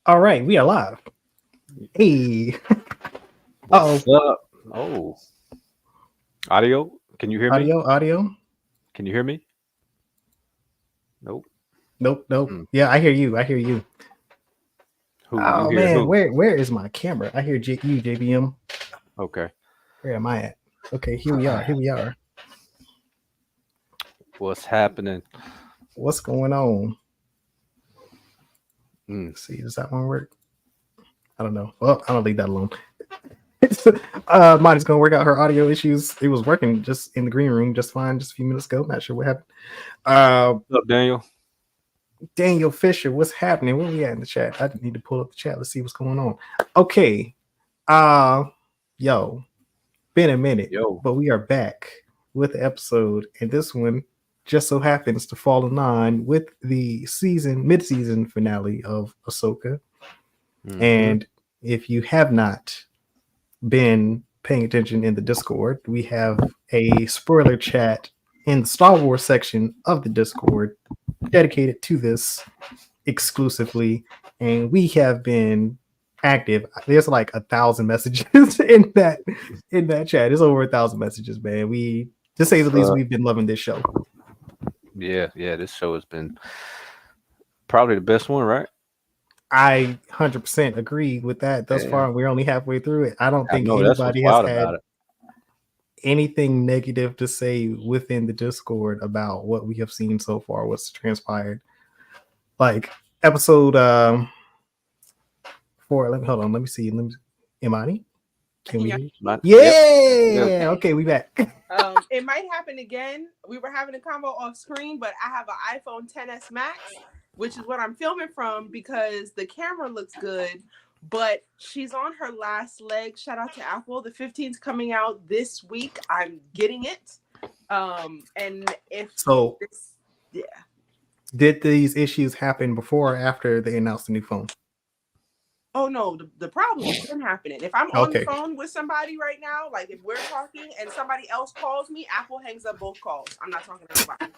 All right, we are live. Hey. What's up? Oh, audio. Can you hear me? Audio. Can you hear me? Nope. Nope. Hmm. Yeah, I hear you. Who you Oh hear? man, Who? where is my camera? I hear you, JBM. Okay. Where am I at? Okay, here we are. What's happening? What's going on? Mm. Let's see, does that one work? I don't know. Well, I'm gonna leave that alone. Mine is gonna work out her audio issues. It was working just in the green room just fine just a few minutes ago. Not sure what happened. What's up, Daniel? Daniel Fisher, what's happening? Where we at in the chat? I need to pull up the chat. Let's see what's going on. Okay. Yo, been a minute, but we are back with the episode, and this one just so happens to fall in line with the mid-season finale of Ahsoka. Mm-hmm. And if you have not been paying attention in the Discord, we have a spoiler chat in the Star Wars section of the Discord dedicated to this exclusively, and we have been active. There's like 1,000 messages in that chat. It's over 1,000 messages, man. We, to say the least, we've been loving this show. Yeah, this show has been probably the best one, right? I 100% agree with that thus far. We're only halfway through it. I don't think anybody has had anything negative to say within the Discord about what we have seen so far, what's transpired. Like episode 4. Let me see. Imani? Can we? Yeah. Yep. Okay, we back. It might happen again. We were having a combo off screen, but I have an iPhone XS Max, which is what I'm filming from because the camera looks good, but she's on her last leg. Shout out to Apple. The 15's coming out this week. I'm getting it. And if so, did these issues happen before or after they announced the new phone? Oh no, the problem has been happening. If I'm on the phone with somebody right now, like if we're talking and somebody else calls me, Apple hangs up both calls. I'm not talking to anybody.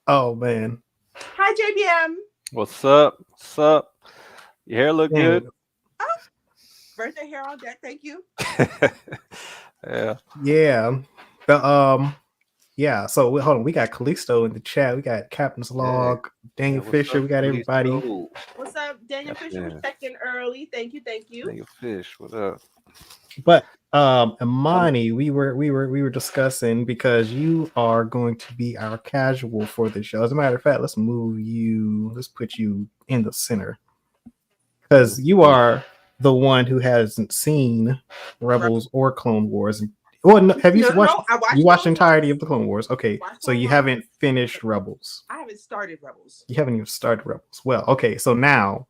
Oh man. Hi JBM. What's up? Your hair look good. Oh, birthday hair on deck. Thank you. Yeah. Yeah. So hold on. We got Callisto in the chat. We got Captain's Log, Daniel Fisher. We got everybody. What's up, Daniel Fisher? Was checking early. Thank you. Daniel Fish. What up? But Imani, we were discussing because you are going to be our casual for the show. As a matter of fact, let's put you in the center because you are the one who hasn't seen Rebels or Clone Wars. Well, no, have you watched? You watched the entirety of the Clone Wars. Okay, so you haven't finished Rebels. I haven't started Rebels. You haven't even started Rebels. Well, okay, so now.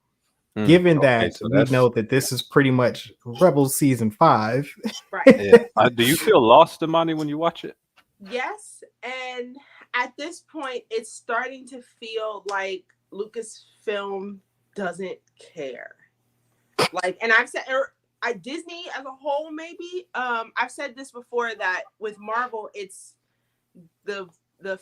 Given that we know that this is pretty much Rebels season 5, right? Yeah. Do you feel lost, Imani, when you watch it? Yes, and at this point, it's starting to feel like Lucasfilm doesn't care. Like, and I've said, Disney as a whole, maybe. I've said this before that with Marvel, it's the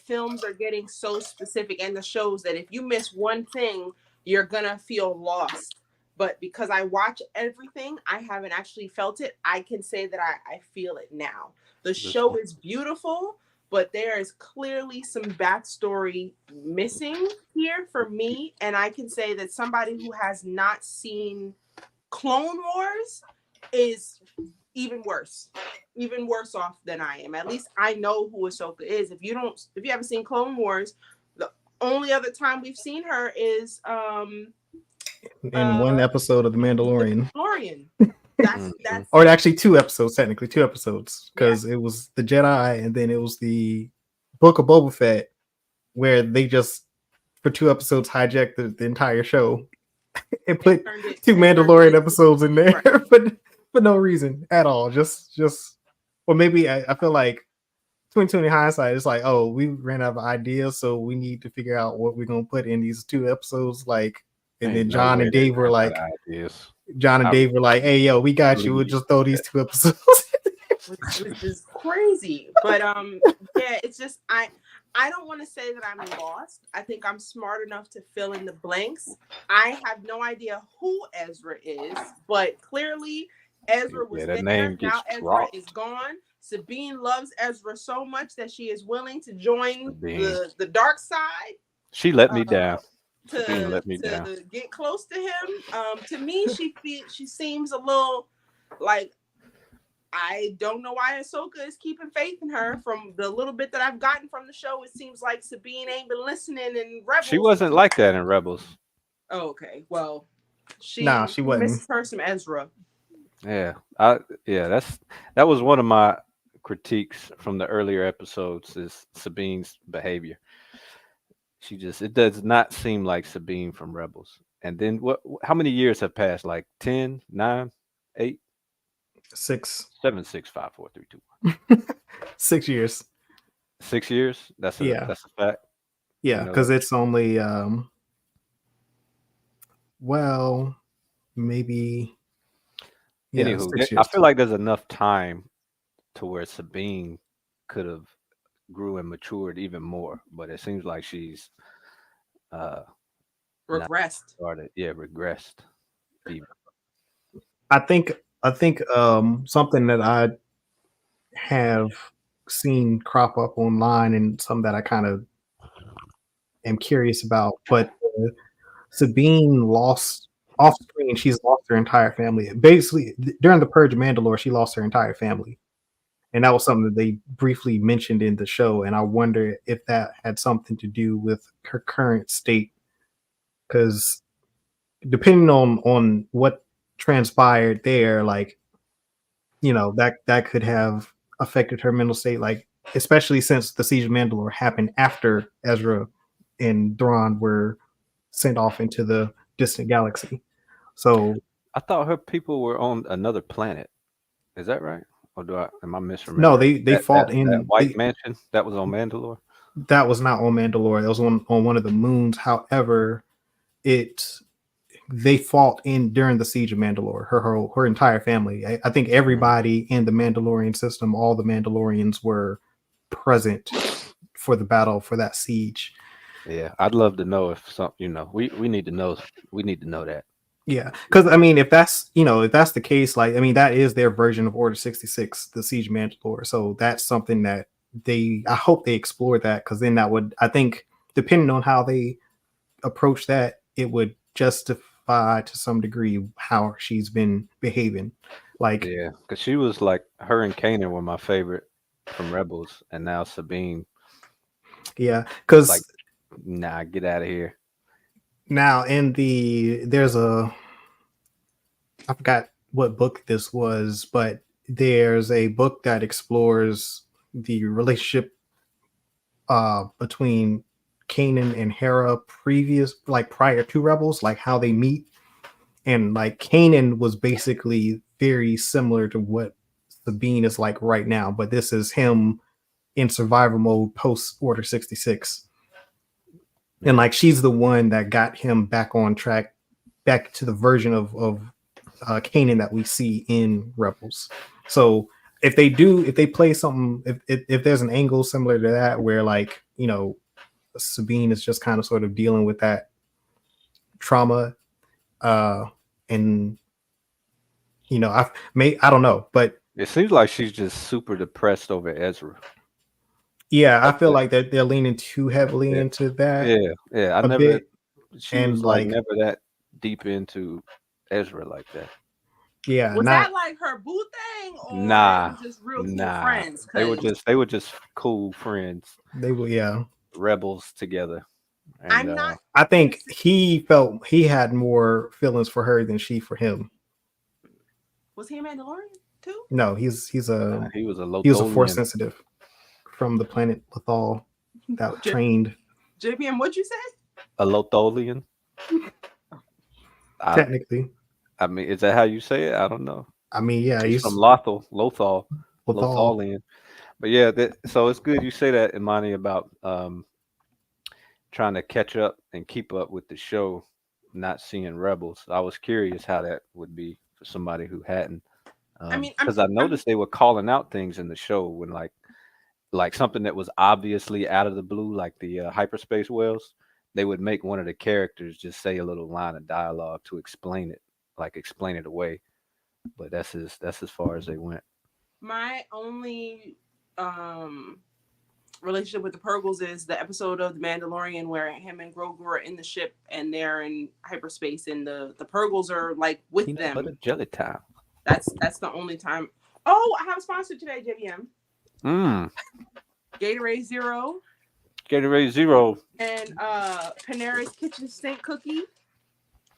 films are getting so specific and the shows that if you miss one thing, you're gonna feel lost. But because I watch everything, I haven't actually felt it. I can say that I feel it now. The show is beautiful, but there is clearly some backstory missing here for me. And I can say that somebody who has not seen Clone Wars is even worse off than I am. At least I know who Ahsoka is. If you haven't seen Clone Wars, the only other time we've seen her is in one episode of The Mandalorian. That's or actually 2 episodes, technically 2 episodes, because it was the Jedi and then it was the Book of Boba Fett, where they just for 2 episodes hijacked the entire show and put 2 Mandalorian episodes in there for no reason at all. Just or maybe I feel like 2020 hindsight, it's like, oh, we ran out of ideas, so we need to figure out what we're gonna put in these 2 episodes, like. And then John and Dave were like, "Hey, yo, we got you. We'll just throw these 2 episodes." Which is crazy, but yeah, it's just I don't want to say that I'm lost. I think I'm smart enough to fill in the blanks. I have no idea who Ezra is, but clearly Ezra was there. Now Ezra is gone. Sabine loves Ezra so much that she is willing to join the dark side. She let me down. To get close to him. To me, she seems a little like, I don't know why Ahsoka is keeping faith in her. From the little bit that I've gotten from the show, it seems like Sabine ain't been listening in Rebels. She wasn't like that in Rebels. Oh, okay, well, she wasn't. Misses her some Ezra. Yeah, that was one of my critiques from the earlier episodes, is Sabine's behavior. It does not seem like Sabine from Rebels. And then how many years have passed? Like 10, 9, 8, 6, 7, 6, 5, 4, 3, 2, 1. 6 years. 6 years? That's a fact. Yeah, because it's only well, maybe. Yeah, anywho, I feel like there's enough time to where Sabine could have grew and matured even more, but it seems like she's regressed. Regressed. Even. I think something that I have seen crop up online and some that I kind of am curious about, but Sabine lost off screen. She's lost her entire family. Basically, during the Purge of Mandalore, she lost her entire family. And that was something that they briefly mentioned in the show. And I wonder if that had something to do with her current state. Because depending on what transpired there, like, that could have affected her mental state, like, especially since the Siege of Mandalore happened after Ezra and Thrawn were sent off into the distant galaxy. So I thought her people were on another planet. Is that right? Or am I misremembering? No, they fought in that white mansion that was on Mandalore. That was not on Mandalore. That was on one of the moons. However, they fought in during the Siege of Mandalore. Her entire family. I think everybody in the Mandalorian system, all the Mandalorians were present for the battle for that siege. Yeah, I'd love to know if something. We need to know. We need to know that. Yeah, because I mean, if that's the case, like, I mean, that is their version of Order 66, the Siege of Mandalore. So that's something that I hope they explore that, because then that would, I think, depending on how they approach that, it would justify to some degree how she's been behaving. Like, yeah, because she was like, her and Kanan were my favorite from Rebels, and now Sabine. Yeah, because like, nah, get out of here. Now there's I forgot what book this was, but there's a book that explores the relationship between Kanan and Hera prior to Rebels, like how they meet. And like Kanan was basically very similar to what Sabine is like right now, but this is him in survival mode post Order 66. And like, she's the one that got him back on track, back to the version of Kanan that we see in Rebels. So if they play something, if there's an angle similar to that, where, like, Sabine is just kind of sort of dealing with that trauma, and I don't know, but it seems like she's just super depressed over Ezra. Yeah, I feel like they're leaning too heavily into that. Yeah. She was like never that deep into Ezra like that. Yeah, was that like her boo thing, or just real cool friends? They were just cool friends. They were, yeah, rebels together. And, I'm not. I think he felt he had more feelings for her than she for him. Was he a Mandalorian too? No, he was a force sensitive from the planet Lothal that trained. JPM, what'd you say? A Lotholian. Technically. I mean, is that how you say it? I don't know. I mean, yeah, he's from Lothal. Lothalian. But yeah, so it's good you say that, Imani, about trying to catch up and keep up with the show, not seeing Rebels. I was curious how that would be for somebody who hadn't. Because I noticed they were calling out things in the show when like something that was obviously out of the blue, like the hyperspace whales. They would make one of the characters just say a little line of dialogue to explain it away. But that's as far as they went. My only relationship with the Purgles is the episode of The Mandalorian where him and Grogu are in the ship and they're in hyperspace and the Purgles are like with them. But a jelly time. That's the only time. Oh, I have a sponsor today, JVM. Gatorade Zero. Gatorade Zero. And Panera's Kitchen Sink Cookie.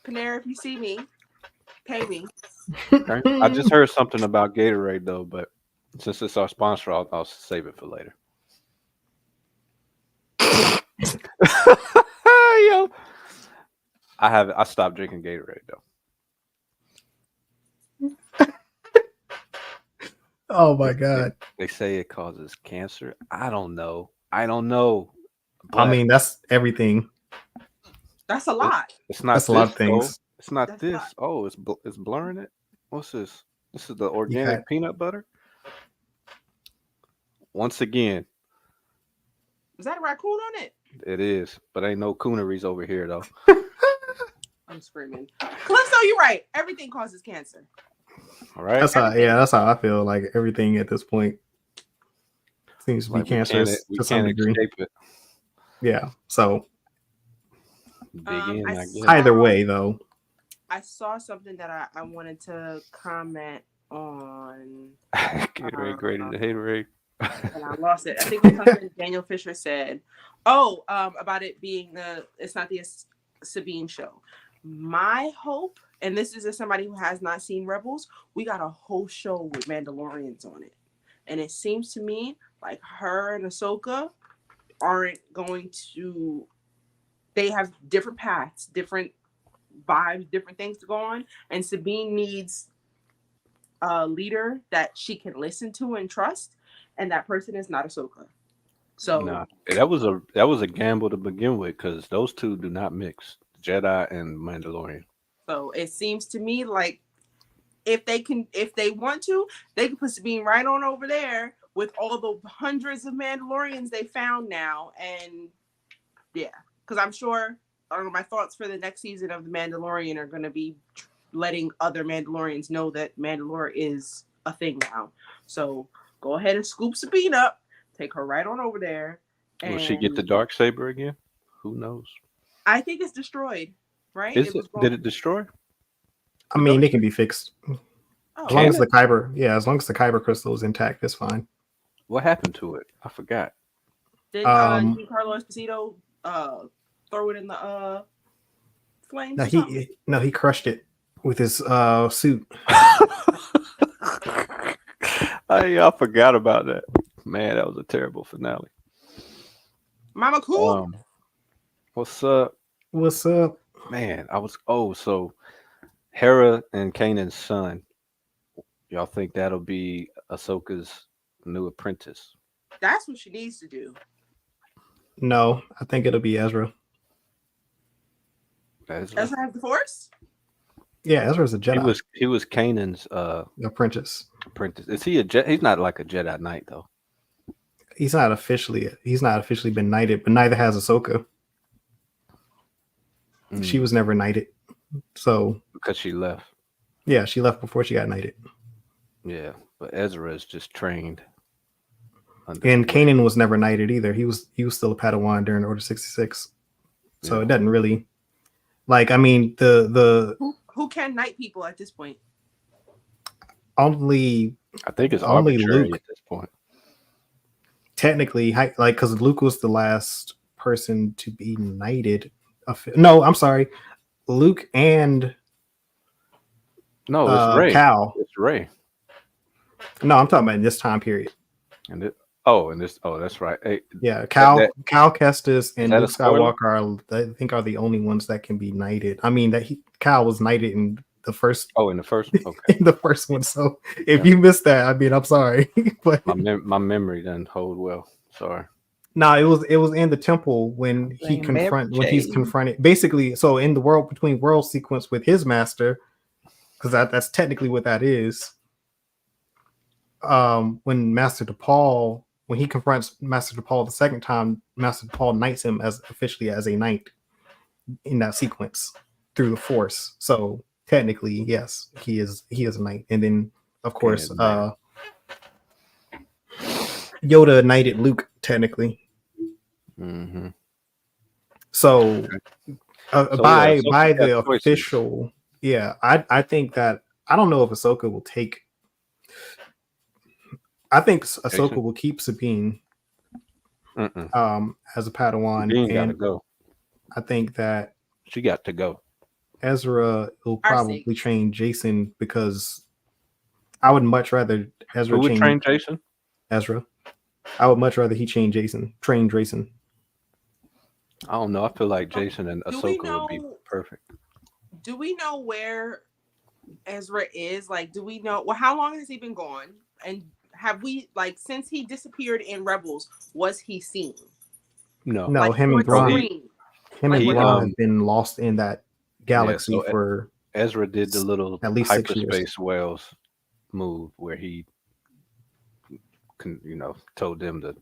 Panera, if you see me, pay me. Okay. I just heard something about Gatorade though, but since it's our sponsor, I'll save it for later. Yo, I stopped drinking Gatorade though. Oh my God! They say it causes cancer. I don't know. I mean, that's everything. That's a lot. It's not. That's a lot of things. Though. It's not that's this. Not... Oh, it's blurring it. What's this? This is the organic peanut butter. Once again. Is that a raccoon on it? It is, but ain't no cooneries over here though. I'm screaming. Calypso, you're right. Everything causes cancer. All right. That's how I feel. Like everything at this point seems to be cancerous to some degree. Yeah. So either way, though. I saw something that I wanted to comment on. Gatorade graded the haterade. And I lost it. I think it was something Daniel Fisher said. Oh, about it being it's not the Sabine show. My hope, and this is as somebody who has not seen Rebels, we got a whole show with Mandalorians on it. And it seems to me like her and Ahsoka aren't going to, they have different paths, different vibes, different things to go on. And Sabine needs a leader that she can listen to and trust. And that person is not Ahsoka. So that was a gamble to begin with because those two do not mix, Jedi and Mandalorian. So it seems to me like if they want to, they can put Sabine right on over there with all the hundreds of Mandalorians they found now, and yeah, because I'm sure my thoughts for the next season of The Mandalorian are going to be letting other Mandalorians know that Mandalore is a thing now. So go ahead and scoop Sabine up, take her right on over there. And will she get the Darksaber again? Who knows? I think it's destroyed, right? Did it destroy? I mean, it can be fixed. As long as the kyber crystal is intact, it's fine. What happened to it? I forgot. Did Giancarlo Esposito throw it in the flames? He crushed it with his suit. I forgot about that. Man, that was a terrible finale. Mama Cool. What's up? What's up? Man, so Hera and Kanan's son. Y'all think that'll be Ahsoka's new apprentice? That's what she needs to do. No, I think it'll be Ezra. Ezra has the Force? Yeah, Ezra's a Jedi. He was Kanan's apprentice. Is he a Jedi? He's not like a Jedi Knight though. He's not officially been knighted, but neither has Ahsoka. She was never knighted. So because she left. yeah, she left before she got knighted. Yeah, but Ezra is just trained. And Kanan was never knighted either. He was still a Padawan during Order 66. So it doesn't really like. I mean, the who can knight people at this point? Only I think it's only arbitrary Luke at this point. Technically, like because Luke was the last person to be knighted. No, I'm sorry, Luke and no, it's Ray. Cal. It's Ray. No, I'm talking about in this time period. And that's right. Hey, yeah, Cal Kestis and Luke Skywalker are the only ones that can be knighted. I mean Cal was knighted in the first. Oh, in the first one. Okay. In the first one. So if you missed that, I mean, I'm sorry, but my memory doesn't hold well. Sorry. No, it was in the temple when he's confronted. Basically, so in the world between world sequence with his master, because that's technically what that is. When Master DePaul, when he confronts Master DePaul the second time, Master DePaul knights him as officially as a knight in that sequence through the Force. So technically, yes, he is a knight. And then of course, Yoda knighted Luke technically. Mm-hmm. So by the official, I think that I don't know if Ahsoka will take. I think Ahsoka will keep Sabine as a Padawan. Sabine gotta go. I think that she got to go. Ezra will probably train Jason because I would much rather Ezra train Jason. Ezra. I would much rather he train Jason. I don't know. I feel like Jason and Ahsoka would be perfect. Do we know where Ezra is? Like, do we know? Well, how long has he been gone? And have we, like, since he disappeared in Rebels, was he seen? No, like, him and Thrawn have been lost in that galaxy for. Ezra did the little at least hyperspace whales move where he, told them to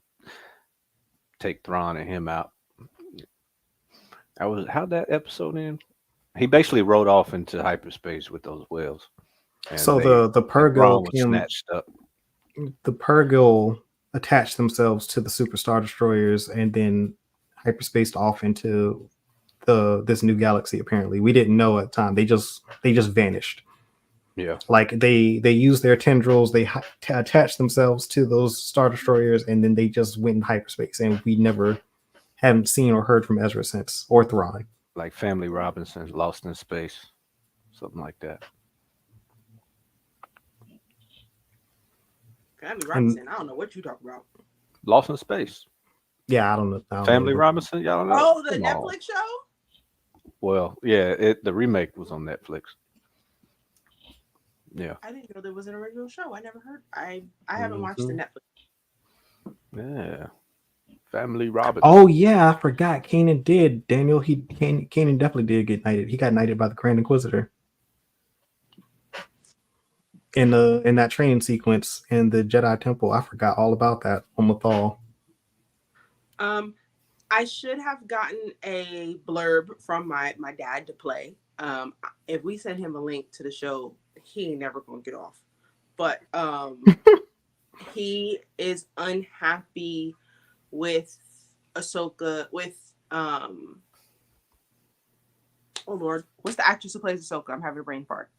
take Thrawn and him out. How'd that episode end? He basically rode off into hyperspace with those whales. So the Purrgil snatched up. The Purrgil attached themselves to the Super Star Destroyers and then hyperspaced off into this new galaxy. Apparently, we didn't know at the time. They just vanished. Yeah, like they used their tendrils. They attached themselves to those Star Destroyers, and then they just went in hyperspace. And we haven't seen or heard from Ezra since, or Thrawn. Like Family Robinson, Lost in Space, something like that. Family Robinson, I don't know what you talking about. Lost in Space. Yeah, I don't know. Family Robinson, y'all don't know. Oh, the Netflix show? Well, yeah, the remake was on Netflix. Yeah. I didn't know there was an original show. I never heard. I haven't watched the Netflix. Yeah. Family Robinson. Oh yeah, I forgot. Kanan did. Daniel, Kanan definitely did get knighted. He got knighted by the Grand Inquisitor. In that training sequence in the Jedi Temple. I forgot all about that on Lothal. I should have gotten a blurb from my dad to play. If we send him a link to the show, he ain't never gonna get off. But he is unhappy with Ahsoka, with oh Lord, what's the actress who plays Ahsoka? I'm having a brain fart.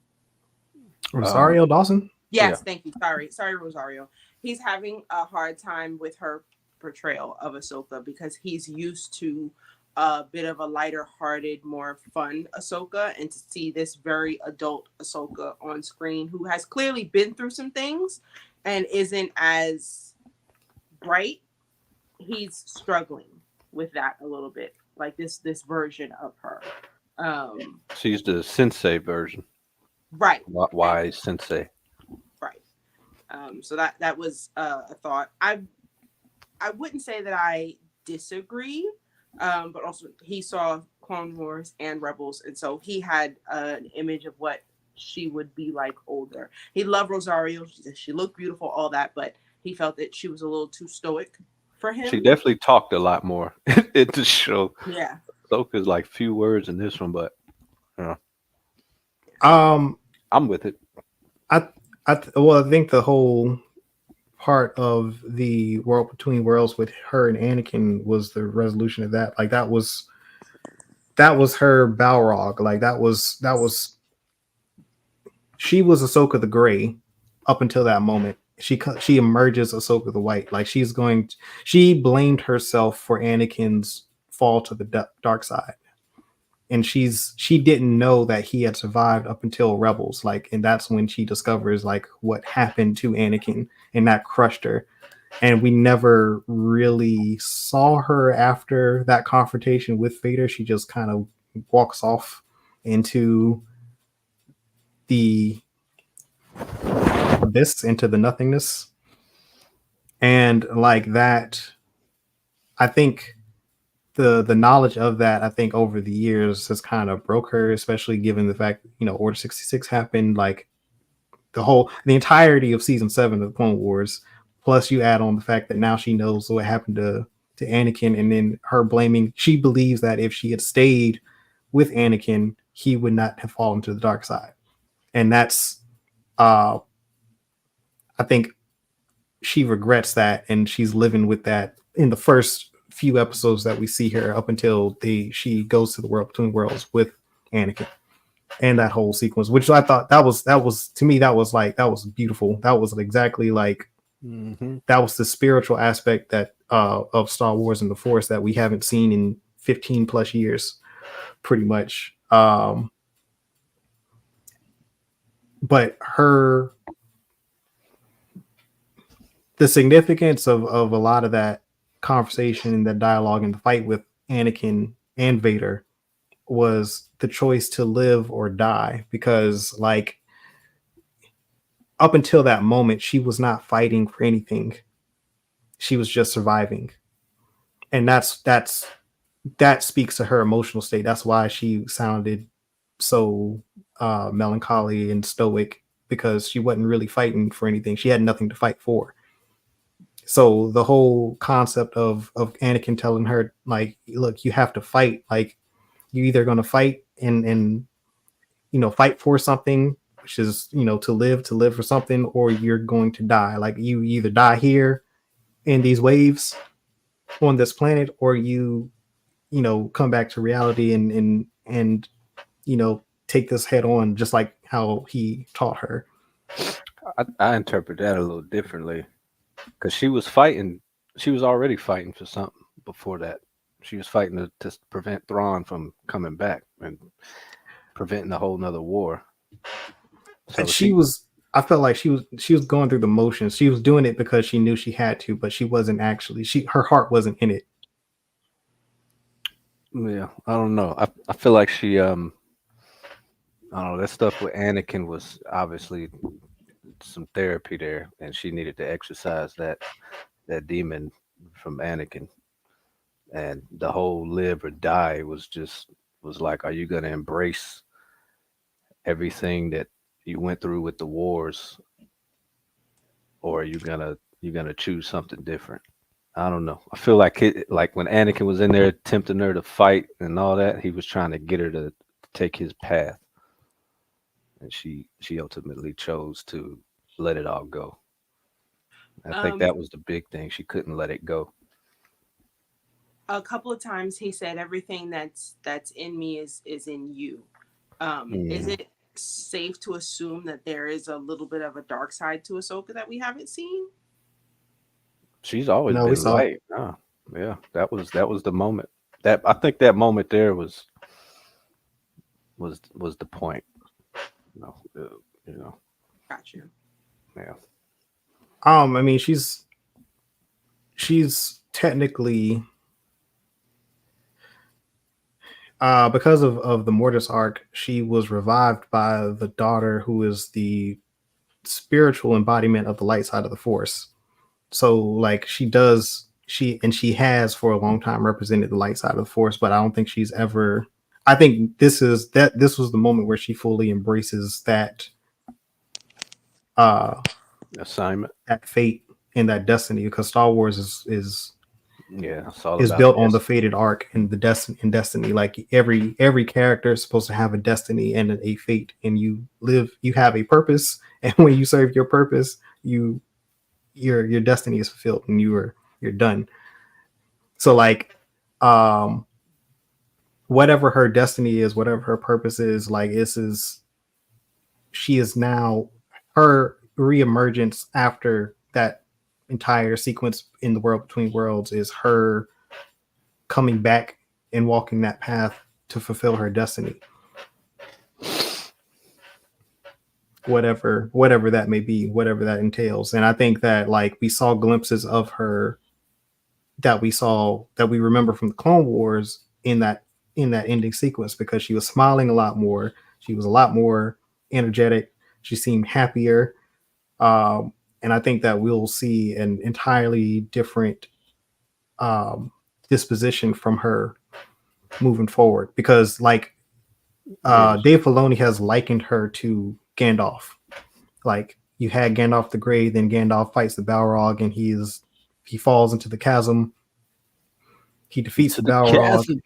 Rosario Dawson? Yes, thank you. Sorry, Rosario. He's having a hard time with her portrayal of Ahsoka because he's used to a bit of a lighter-hearted, more fun Ahsoka, and to see this very adult Ahsoka on screen who has clearly been through some things and isn't as bright, he's struggling with that a little bit. Like this version of her. She's the sensei version. Right. Wise sensei. Right. So that was a thought. I wouldn't say that I disagree, but also he saw Clone Wars and Rebels, and so he had an image of what she would be like older. He loved Rosario. She looked beautiful, all that, but he felt that she was a little too stoic for him. She definitely talked a lot more in the show. Yeah. Ahsoka's like few words in this one, but I'm with it. I well, I think the whole part of the World Between Worlds with her and Anakin was the resolution of that. Like that was her Balrog. Like that was she was Ahsoka the Gray up until that moment. She emerges Ahsoka the White. Like she blamed herself for Anakin's fall to the dark side, and she didn't know that he had survived up until Rebels. Like, and that's when she discovers like what happened to Anakin, and that crushed her. And we never really saw her after that confrontation with Vader. She just kind of walks off into the abyss, into the nothingness. And like that, I think the knowledge of that, I think over the years has kind of broke her, especially given the fact, Order 66 happened, like the entirety of season 7 of the Clone Wars. Plus you add on the fact that now she knows what happened to Anakin, and then her blaming, she believes that if she had stayed with Anakin, he would not have fallen to the dark side. And that's I think she regrets that, and she's living with that in the first few episodes that we see her up until she goes to the World Between Worlds with Anakin, and that whole sequence, which I thought that was to me, that was beautiful. That was exactly like that was the spiritual aspect that of Star Wars and the Force that we haven't seen in 15 plus years, pretty much. But the significance of a lot of that conversation and that dialogue and the fight with Anakin and Vader was the choice to live or die, because like up until that moment she was not fighting for anything. She was just surviving. And that speaks to her emotional state. That's why she sounded so melancholy and stoic, because she wasn't really fighting for anything. She had nothing to fight for. So the whole concept of Anakin telling her, like, look, you have to fight. Like, you're either going to fight and fight for something, which is, to live for something, or you're going to die. Like, you either die here in these waves on this planet, or you come back to reality and take this head on, just like how he taught her. I interpret that a little differently, because she was fighting. She was already fighting for something before that. She was fighting to prevent Thrawn from coming back and preventing a whole nother war. So and I felt like she was going through the motions. She was doing it because she knew she had to, but she wasn't actually. Her heart wasn't in it. Yeah, I don't know. I feel like she I don't know, that stuff with Anakin was obviously some therapy there, and she needed to exercise that demon from Anakin. And the whole live or die was like, are you gonna embrace everything that you went through with the wars, or are you gonna choose something different? I don't know. I feel like like when Anakin was in there tempting her to fight and all that, he was trying to get her to take his path, and she ultimately chose to let it all go. I think that was the big thing. She couldn't let it go. A couple of times he said, everything that's in me is in you. Is it safe to assume that there is a little bit of a dark side to Ahsoka that we haven't seen? She's always been light. Yeah, that was the moment. That I think that moment there was the point. You know. Got you. Yeah. I mean, she's technically because of the Mortis arc, she was revived by the daughter who is the spiritual embodiment of the light side of the Force. So like she has for a long time represented the light side of the Force, but I don't think she's ever. I think this was the moment where she fully embraces that assignment, that fate and that destiny, because Star Wars is Yeah, it's all is about built on the destiny. fated arc and the destiny. Like every character is supposed to have a destiny and a fate, and you have a purpose, and when you serve your purpose, your destiny is fulfilled, and you're done. So like, um, whatever her destiny is, whatever her purpose is, like she is now her reemergence after that entire sequence in the world between worlds is her coming back and walking that path to fulfill her destiny, whatever that may be, whatever that entails. And I think that like we saw glimpses of her that we remember from the Clone Wars in that ending sequence, because she was smiling a lot more, she was a lot more energetic, she seemed happier. And I think that we'll see an entirely different um, disposition from her moving forward, because like Yeah, Dave Filoni has likened her to Gandalf. Like you had Gandalf the Grey, then Gandalf fights the Balrog, and he falls into the chasm. He defeats into the the Balrog, chasm.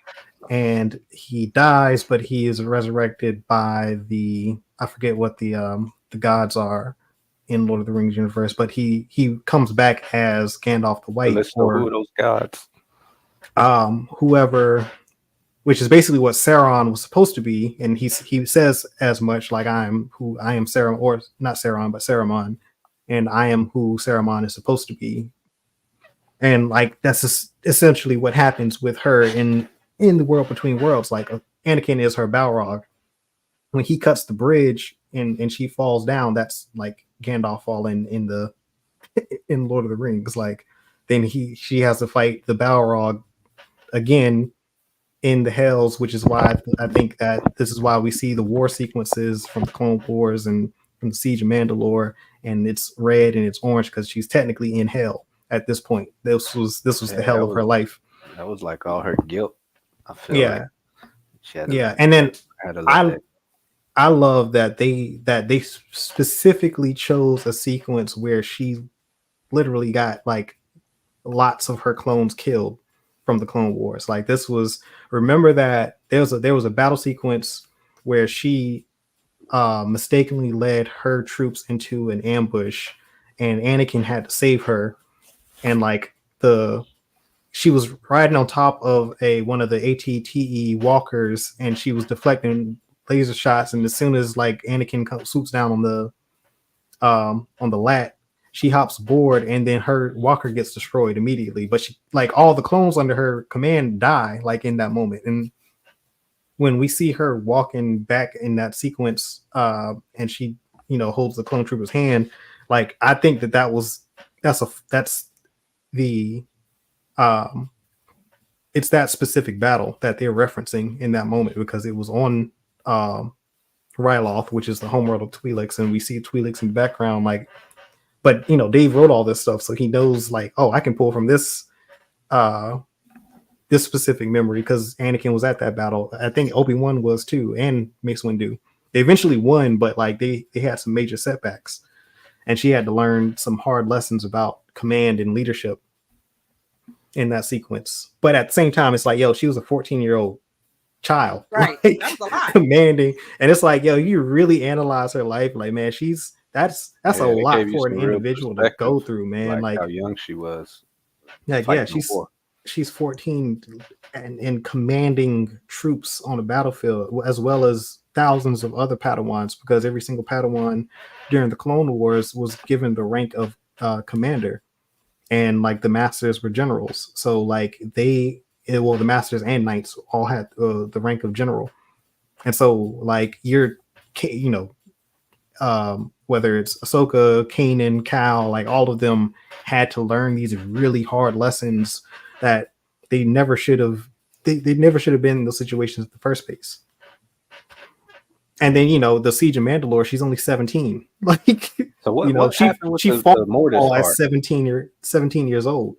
and he dies, but he is resurrected by I forget what the gods are in Lord of the Rings universe, but he comes back as Gandalf the But White, let's know who or are those gods. whoever, which is basically what Sauron was supposed to be, and he says as much, like I am Sauron, or not Sauron, but Saruman, and I am who Saruman is supposed to be. And like that's just essentially what happens with her in the world between worlds. Like Anakin is her Balrog. When he cuts the bridge and she falls down, that's like Gandalf falling in Lord of the Rings. Like then she has to fight the Balrog again in the Hells, which is why I think that this is why we see the war sequences from the Clone Wars and from the Siege of Mandalore, and it's red and it's orange because she's technically in hell at this point. This was the Yeah, hell of her life. that was like all her guilt. I feel like Yeah, she had to yeah, and then had to let I that. I love that they specifically chose a sequence where she literally got like lots of her clones killed from the Clone Wars. Like this was, remember that there was a battle sequence where she mistakenly led her troops into an ambush, and Anakin had to save her. And like she was riding on top of one of the ATTE walkers, and she was deflecting laser shots. And as soon as like Anakin swoops down on the lat, she hops aboard, and then her walker gets destroyed immediately. But she, like all the clones under her command, die like in that moment. And when we see her walking back in that sequence, and she holds the clone trooper's hand, like I think that's the um it's that specific battle that they're referencing in that moment, because it was on Ryloth, which is the homeworld of Twi'leks, and we see Twi'leks in the background. Like, but Dave wrote all this stuff, so he knows like, oh, I can pull from uh this specific memory because Anakin was at that battle. I think Obi-Wan was too, and Mace Windu. They eventually won, but like they had some major setbacks, and she had to learn some hard lessons about command and leadership in that sequence. But at the same time, it's like, yo, she was a 14-year-old child, right? Like, that was a lot. Commanding, and it's like, yo, you really analyze her life, like, man, that's a Yeah, it lot gave you for an some real individual to perspective, go through, man. like Like how young she was yeah, fighting the war. she's 14 and commanding troops on a battlefield, as well as thousands of other Padawans, because every single Padawan during the Clone Wars was given the rank of commander, and like the masters were generals. So like the masters and knights all had the rank of general, and so like whether it's Ahsoka, Kanan, Cal, like all of them had to learn these really hard lessons that they never should have. They never should have been in those situations in the first place. And then the Siege of Mandalore, she's only 17. Like So what happened with she the fought Mortis as arc? 17 years old.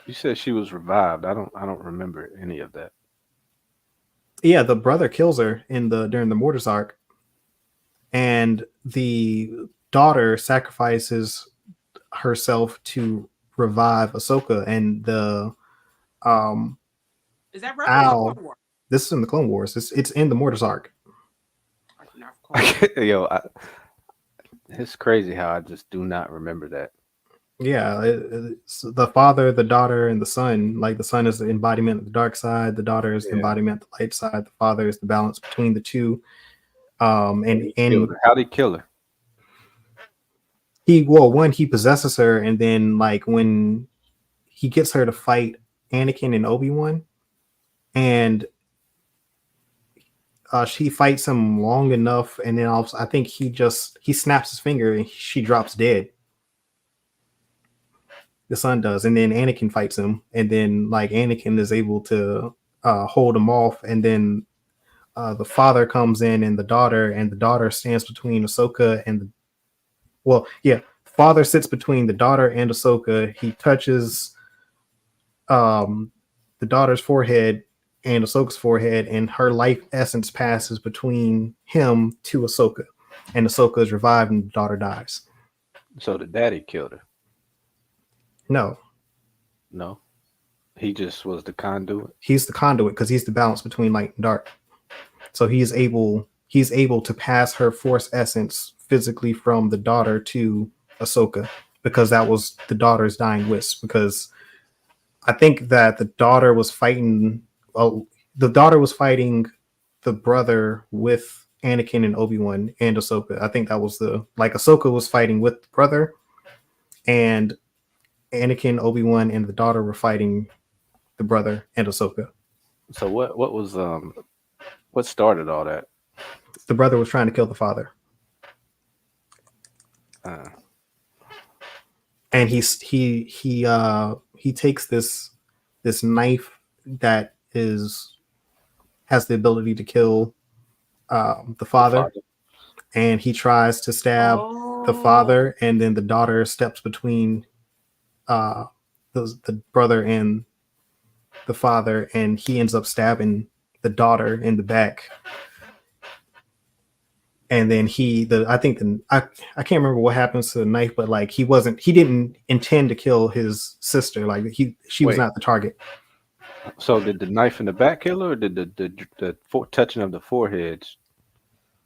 You said she was revived. I don't remember any of that. Yeah, the brother kills her during the Mortis arc, and the daughter sacrifices herself to revive Ahsoka, and the Is that Rebels Owl. or Clone Wars? This is in the Clone Wars. It's in the Mortis arc. Yo, it's crazy how I just do not remember that. Yeah, it's the father, the daughter, and the son. Like the son is the embodiment of the dark side. The daughter is the embodiment of the light side. The father is the balance between the two. And how'd he kill her? He possesses her, and then like when he gets her to fight Anakin and Obi-Wan, and she fights him long enough, and then I think he snaps his finger and she drops dead. The son does, and then Anakin fights him, and then like Anakin is able to hold him off, and then the father comes in, and the daughter stands between Ahsoka and father sits between the daughter and Ahsoka. He touches the daughter's forehead and Ahsoka's forehead, and her life essence passes between him to Ahsoka, and Ahsoka is revived, and the daughter dies. So the daddy killed her? No, he just was the conduit. He's the conduit because he's the balance between light and dark. So he's able to pass her force essence physically from the daughter to Ahsoka, because that was the daughter's dying wish. Because I think that the daughter was fighting the brother with Anakin and Obi-Wan and Ahsoka. I think that was Ahsoka was fighting with the brother, and Anakin, Obi-Wan, and the daughter were fighting the brother and Ahsoka. So what was what started all that? The brother was trying to kill the father. And he takes this knife that has the ability to kill the father, and he tries to stab the father, and then the daughter steps between the brother and the father, and he ends up stabbing the daughter in the back. And then I can't remember what happens to the knife, but like he didn't intend to kill his sister. Like she was not the target. So did the knife in the back kill her, or did the touching of the foreheads?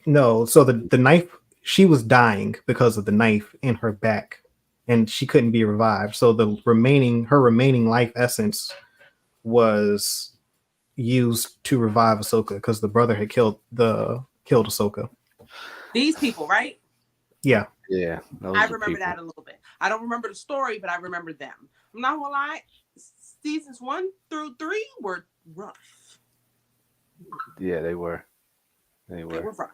No, so the knife, she was dying because of the knife in her back, and she couldn't be revived. So her remaining life essence was used to revive Ahsoka, because the brother had killed Ahsoka. These people, right? Yeah. I remember that a little bit. I don't remember the story, but I remember them. I'm not gonna lie. Seasons 1 through 3 were rough. Yeah, they were. They were rough.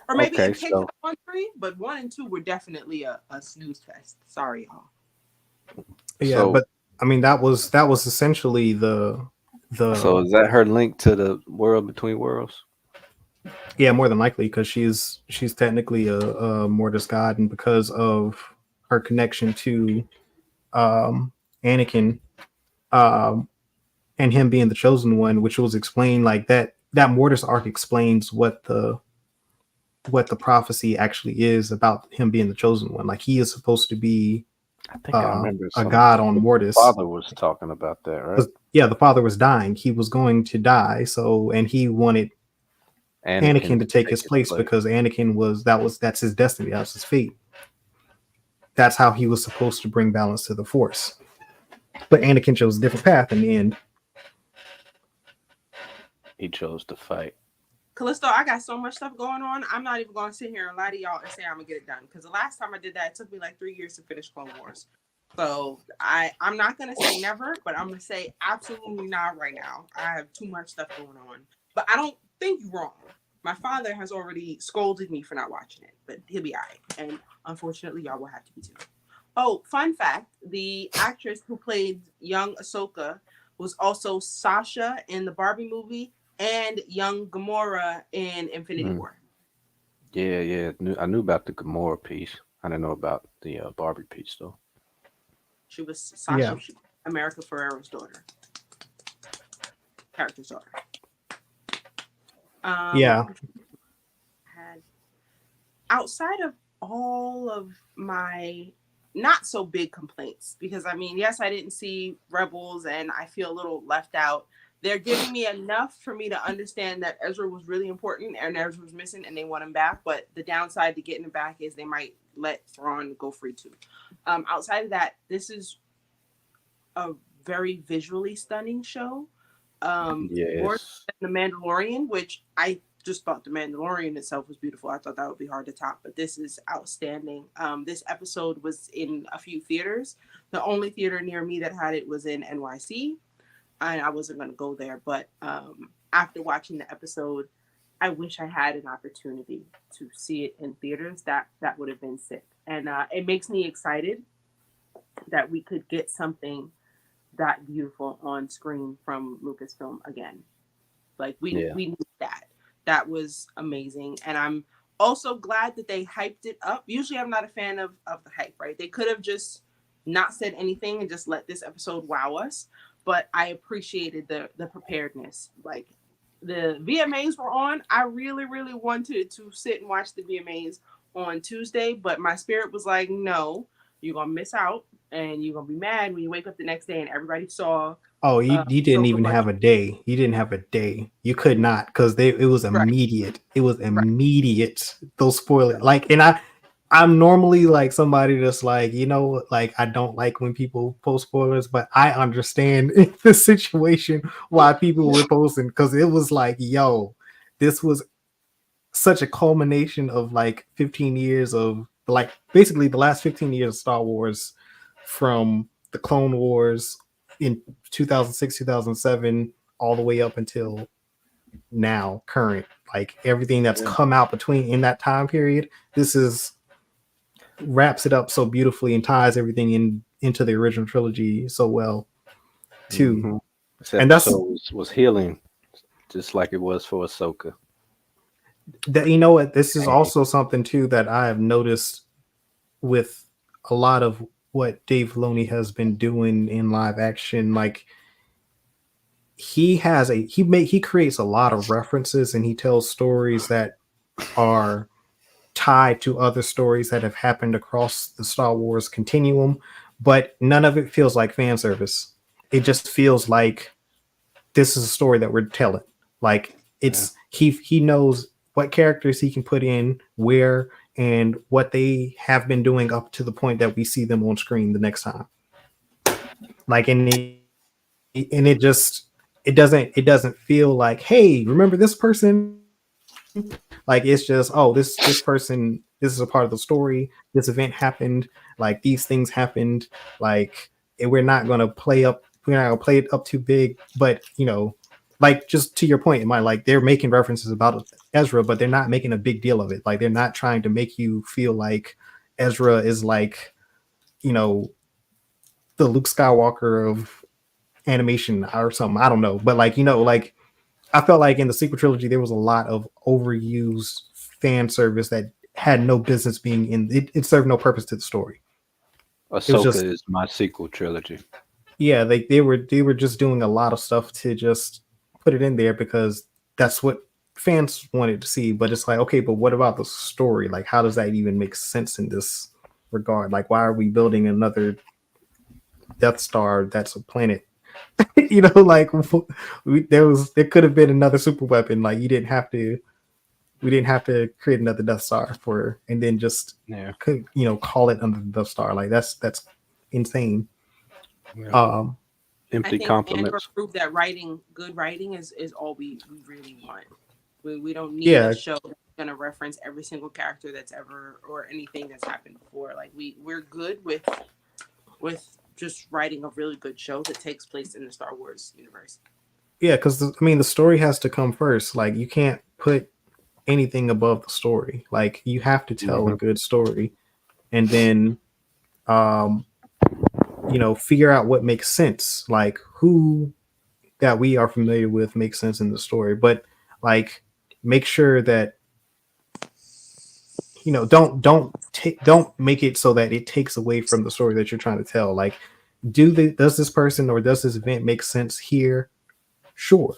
Or maybe it takes 1, 3, but 1 and 2 were definitely a snooze fest. Sorry, y'all. Yeah, but I mean that was essentially the. So is that her link to the world between worlds? Yeah, more than likely, because she's technically a Mortis god, and because of her connection to Anakin, and him being the chosen one, which was explained like that Mortis arc explains what the prophecy actually is about him being the chosen one. Like he is supposed to be I think I remember a god on Mortis. The father was talking about that, right? Yeah, the father was dying. He was going to die. And he wanted Anakin to take his place, because Anakin that's his destiny. That's his fate. That's how he was supposed to bring balance to the Force. But Anakin chose a different path in the end. He chose to fight. Callisto, I got so much stuff going on. I'm not even going to sit here and lie to y'all and say I'm going to get it done. Because the last time I did that, it took me like 3 years to finish Clone Wars. So I'm not going to say never, but I'm going to say absolutely not right now. I have too much stuff going on. But I don't think you're wrong. My father has already scolded me for not watching it, but he'll be all right. And unfortunately, y'all will have to be too. Oh, fun fact. The actress who played young Ahsoka was also Sasha in the Barbie movie and young Gamora in Infinity War. Yeah. I knew about the Gamora piece. I didn't know about the Barbie piece, though. She was Sasha, America Ferrera's daughter. Character's daughter. Outside of all of my not so big complaints, because I mean, yes, I didn't see Rebels and I feel a little left out. They're giving me enough for me to understand that Ezra was really important and Ezra was missing and they want him back. But the downside to getting him back is they might let Thrawn go free too. Outside of that, this is a very visually stunning show. More Yes. than The Mandalorian, which I just thought The Mandalorian itself was beautiful. I thought that would be hard to top, but this is outstanding. This episode was in a few theaters. The only theater near me that had it was in NYC, and I wasn't going to go there. But after watching the episode, I wish I had an opportunity to see it in theaters. That would have been sick, and it makes me excited that we could get something that beautiful on screen from Lucasfilm again. Like we need that. That was amazing. And I'm also glad that they hyped it up. Usually I'm not a fan of the hype, right? They could have just not said anything and just let this episode wow us. But I appreciated the preparedness. Like the VMAs were on. I really, really wanted to sit and watch the VMAs on Tuesday, but my spirit was like, no, you're gonna miss out and you're gonna be mad when you wake up the next day and everybody saw. Oh, you didn't even have a day. You didn't have a day. You could not, because it was immediate. It was immediate. Those spoilers, like, and I'm normally like somebody that's like, like I don't like when people post spoilers, but I understand in the situation why people were posting, because it was like, yo, this was such a culmination of like 15 years of like basically the last 15 years of Star Wars, from the Clone Wars in 2006, 2007, all the way up until now, current. Like everything that's come out between in that time period, this is wraps it up so beautifully and ties everything into the original trilogy so well too. Mm-hmm. This And that's was healing, just like it was for Ahsoka. That, you know what, this is also something too that I have noticed with a lot of what Dave Filoni has been doing in live action. Like he creates a lot of references and he tells stories that are tied to other stories that have happened across the Star Wars continuum, but none of it feels like fan service. It just feels like this is a story that we're telling. Like he knows what characters he can put in where and what they have been doing up to the point that we see them on screen the next time. Like, and it doesn't feel like, hey, remember this person? Like, it's just, oh, this person, this is a part of the story. This event happened. Like, these things happened. Like, and we're not gonna play it up too big. But like, just to your point, like they're making references about Ezra, but they're not making a big deal of it. Like, they're not trying to make you feel like Ezra is like, the Luke Skywalker of animation or something. I don't know, but like, like I felt like in the sequel trilogy there was a lot of overused fan service that had no business being in it. It served no purpose to the story. Ahsoka is my sequel trilogy. Yeah, they were just doing a lot of stuff to just put it in there because that's what fans wanted to see. But it's like, okay, but what about the story? Like, how does that even make sense in this regard? Like, why are we building another Death Star that's a planet? Like there could have been another super weapon. Like, we didn't have to create another Death Star and then just call it under the Death Star. Like, that's insane. Yeah. Empty compliments. Andor proved that good writing is all we really want. We don't need a show that's gonna reference every single character that's ever or anything that's happened before. Like we're good with just writing a really good show that takes place in the Star Wars universe. Yeah, because the story has to come first. Like, you can't put anything above the story. Like, you have to tell a good story, and then, figure out what makes sense. Like, who that we are familiar with makes sense in the story, but like, make sure that don't make it so that it takes away from the story that you're trying to tell. Like, does this person or does this event make sense here? Sure.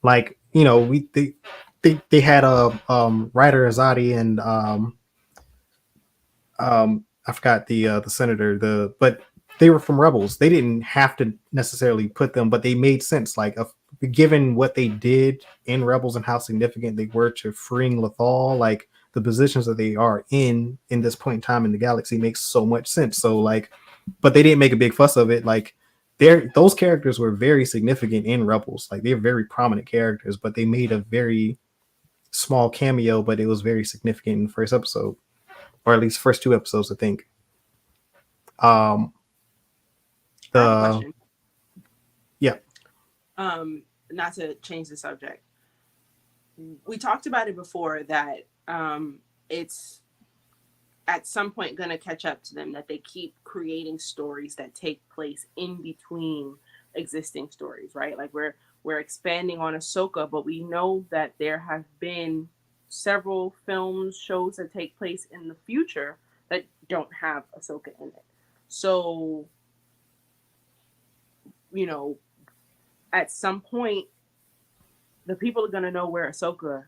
Like, they had a Ryder Azadi and I forgot the senator, but they were from Rebels. They didn't have to necessarily put them, but they made sense. Like, given what they did in Rebels and how significant they were to freeing Lothal, like the positions that they are in this point in time in the galaxy makes so much sense. So like, but they didn't make a big fuss of it. Like, those characters were very significant in Rebels. Like, they're very prominent characters, but they made a very small cameo, but it was very significant in the first episode, or at least first two episodes, I think. I have a question. Yeah. Not to change the subject. We talked about it before that it's at some point going to catch up to them, that they keep creating stories that take place in between existing stories, right? Like we're expanding on Ahsoka, but we know that there have been several films, shows that take place in the future that don't have Ahsoka in it. So, you know, at some point, the people are going to know where Ahsoka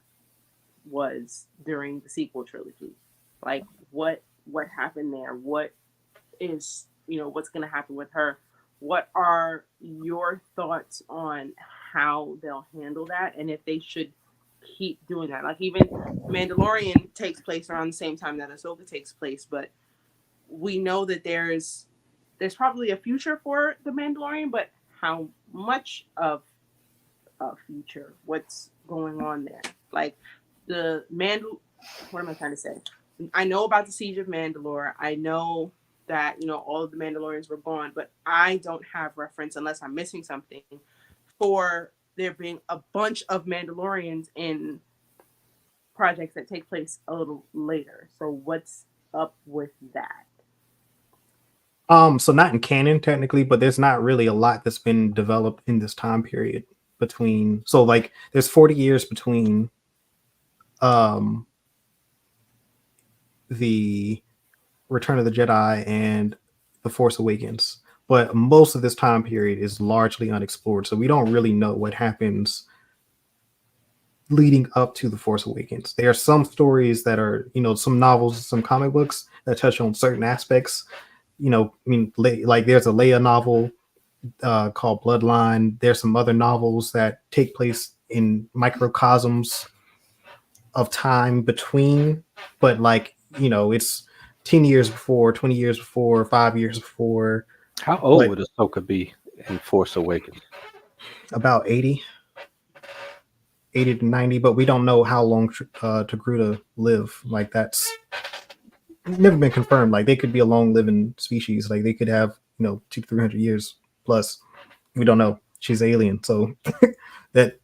was during the sequel trilogy. Like, what happened there? What is, what's going to happen with her? What are your thoughts on how they'll handle that, and if they should keep doing that? Like, even Mandalorian takes place around the same time that Ahsoka takes place, but we know that there's probably a future for the Mandalorian, but how much of a future? What's going on there? Like, what am I trying to say? I know about the Siege of Mandalore. I know that, all of the Mandalorians were gone, but I don't have reference, unless I'm missing something, for there being a bunch of Mandalorians in projects that take place a little later. So what's up with that? So not in canon technically, but there's not really a lot that's been developed in this time period between. So like, there's 40 years between the Return of the Jedi and the Force Awakens, but most of this time period is largely unexplored. So we don't really know what happens leading up to the Force Awakens. There are some stories that are, some novels, some comic books that touch on certain aspects. Like there's a Leia novel called Bloodline. There's some other novels that take place in microcosms of time between, but like, it's 10 years before, 20 years before, 5 years before. How old would Ahsoka be in Force Awakens? About 80 to 90, but we don't know how long Togruta live. Like, that's never been confirmed. Like, they could be a long living species. Like, they could have 200-300 years plus. We don't know. She's alien, so that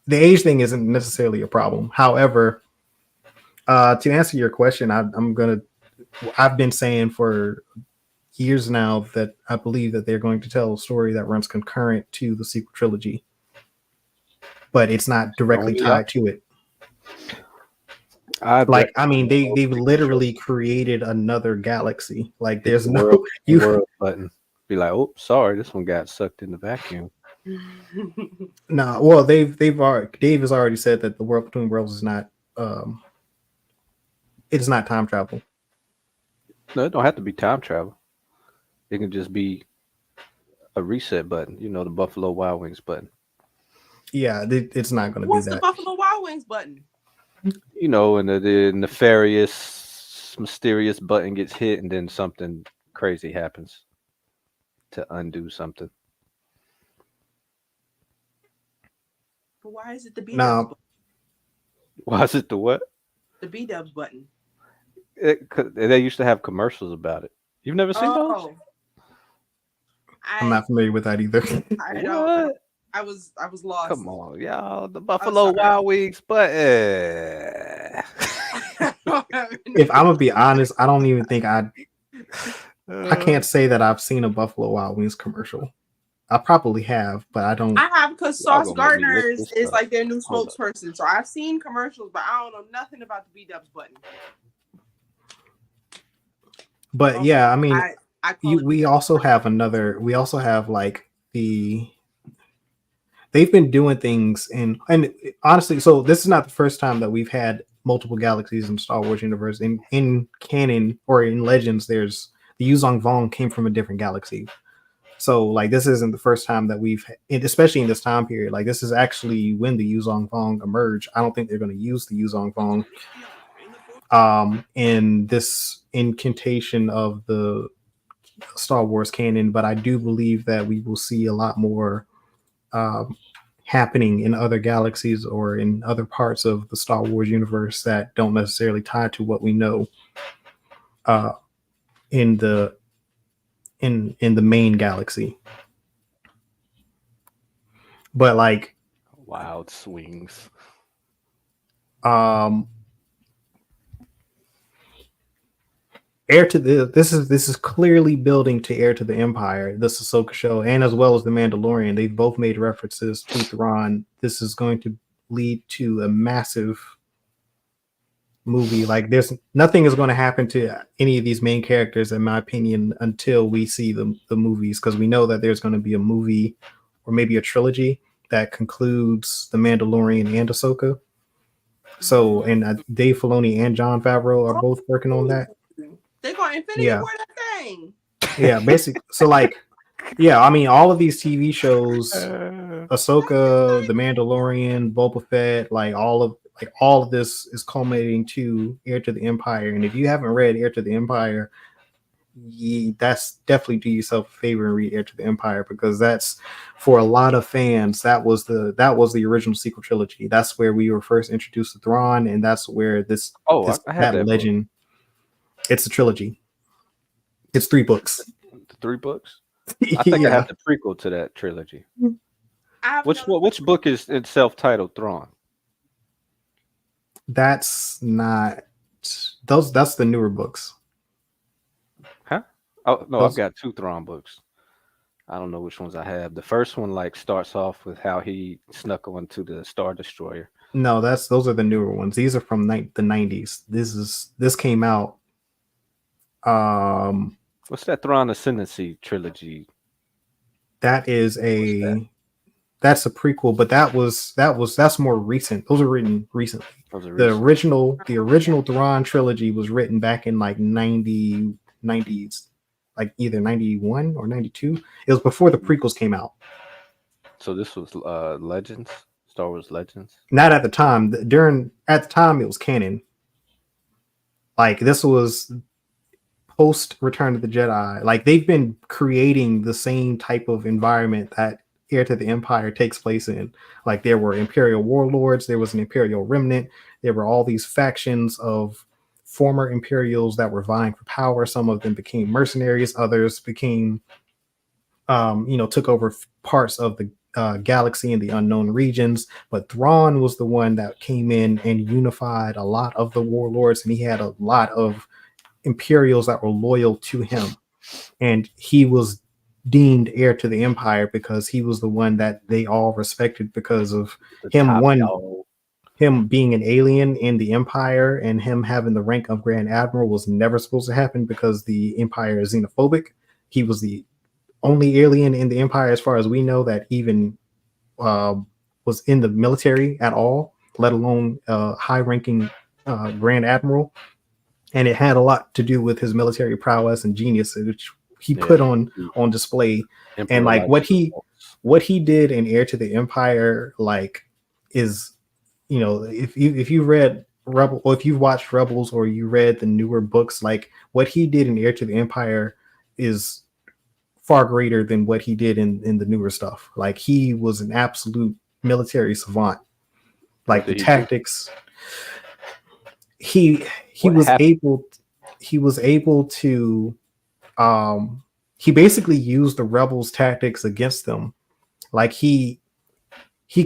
the age thing isn't necessarily a problem. However, to answer your question, I've been saying for years now that I believe that they're going to tell a story that runs concurrent to the sequel trilogy, but it's not directly tied to it. They've literally created another galaxy. Like, there's no world button. Be like, oh, sorry, this one got sucked in the vacuum. No, well, Dave has already said that the world between worlds is not it's not time travel. No, it don't have to be time travel. It can just be a reset button. The Buffalo Wild Wings button. Yeah, it's not going to be that. What's the Buffalo Wild Wings button? And the nefarious, mysterious button gets hit, and then something crazy happens to undo something. But why is it the B-Dubs button? Why is it the what? The B-Dubs button. They used to have commercials about it. You've never seen those? I'm not familiar with that either. I don't. I was lost. Come on, y'all. The Buffalo Wild Wings button. If I'm gonna be honest, I don't even think I can't say that I've seen a Buffalo Wild Wings commercial. I probably have, but I don't. I have, because Sauce Gardner is like their new spokesperson. So I've seen commercials, but I don't know nothing about the B-Dubs button. But yeah, I mean, we also have like they've been doing things and honestly, so this is not the first time that we've had multiple galaxies in Star Wars universe. In canon or in Legends, there's the Yuzong Vong came from a different galaxy. So like this isn't the first time that we've, especially in this time period, like this is actually when the Yuzong Vong emerge. I don't think they're going to use the Yuzong Vong in this incantation of the Star Wars canon, but I do believe that we will see a lot more happening in other galaxies or in other parts of the Star Wars universe that don't necessarily tie to what we know in the main galaxy. But like wild swings. Heir to the this is clearly building to Heir to the Empire, this Ahsoka show, and as well as the Mandalorian. They've both made references to Thrawn. This is going to lead to a massive movie. Like there's nothing is going to happen to any of these main characters, in my opinion, until we see the movies, because we know that there's going to be a movie or maybe a trilogy that concludes the Mandalorian and Ahsoka. So, and Dave Filoni and Jon Favreau are both working on that. They're going Infinity War that thing. Yeah, basically. So like, yeah, I mean, all of these TV shows, Ahsoka, The Mandalorian, Boba Fett, like all of this is culminating to Heir to the Empire. And if you haven't read Heir to the Empire, that's definitely do yourself a favor and read Heir to the Empire, because that's, for a lot of fans, that was the original sequel trilogy. That's where we were first introduced to Thrawn, and that's where I had that legend. Book. It's a trilogy. It's 3 books. 3 books? I think I have the prequel to that trilogy. Which book is self-titled Thrawn? That's not those. That's the newer books. Huh? Oh no, I've got 2 Thrawn books. I don't know which ones I have. The first one like starts off with how he snuck onto the Star Destroyer. No, those are the newer ones. These are from the 90s. This came out. What's that Thrawn Ascendancy trilogy? That's a prequel, but that's more recent. Those are written recently. The original Thrawn trilogy was written back in like 90s, like either 91 or 92. It was before the prequels came out. So this was Legends, Star Wars Legends. Not at the time. At the time it was canon. Like this was post Return of the Jedi. Like they've been creating the same type of environment that Heir to the Empire takes place in. Like there were Imperial warlords, there was an Imperial remnant, there were all these factions of former Imperials that were vying for power. Some of them became mercenaries, others became took over parts of the galaxy and the unknown regions. But Thrawn was the one that came in and unified a lot of the warlords, and he had a lot of Imperials that were loyal to him, and he was deemed heir to the Empire because he was the one that they all respected because of him being an alien in the Empire, and him having the rank of Grand Admiral was never supposed to happen because the Empire is xenophobic. He was the only alien in the Empire, as far as we know, that even was in the military at all, let alone high-ranking Grand Admiral. And it had a lot to do with his military prowess and genius, which he put on display. Emperor, and like what he did in Heir to the Empire, like is, if you read Rebel, or if you've watched Rebels, or you read the newer books, like what he did in Heir to the Empire is far greater than what he did in the newer stuff. Like he was an absolute military savant. Like the tactics. He was able to he basically used the rebels' tactics against them. Like he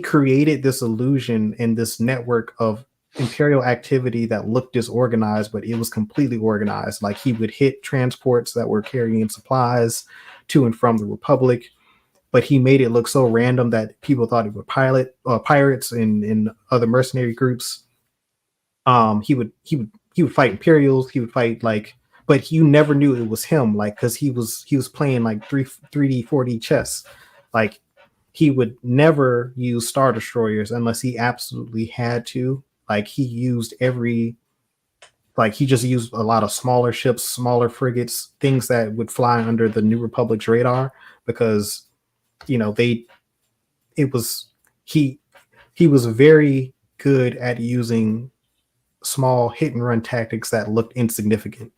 created this illusion and this network of Imperial activity that looked disorganized, but it was completely organized. Like he would hit transports that were carrying supplies to and from the Republic, but he made it look so random that people thought it were pirates and other mercenary groups. He would fight Imperials. He would fight but you never knew it was him, like, because he was playing like 3D 4D chess. Like he would never use Star Destroyers unless he absolutely had to, like he used he just used a lot of smaller ships, smaller frigates, things that would fly under the New Republic's radar because they it was he was very good at using small hit and run tactics that looked insignificant.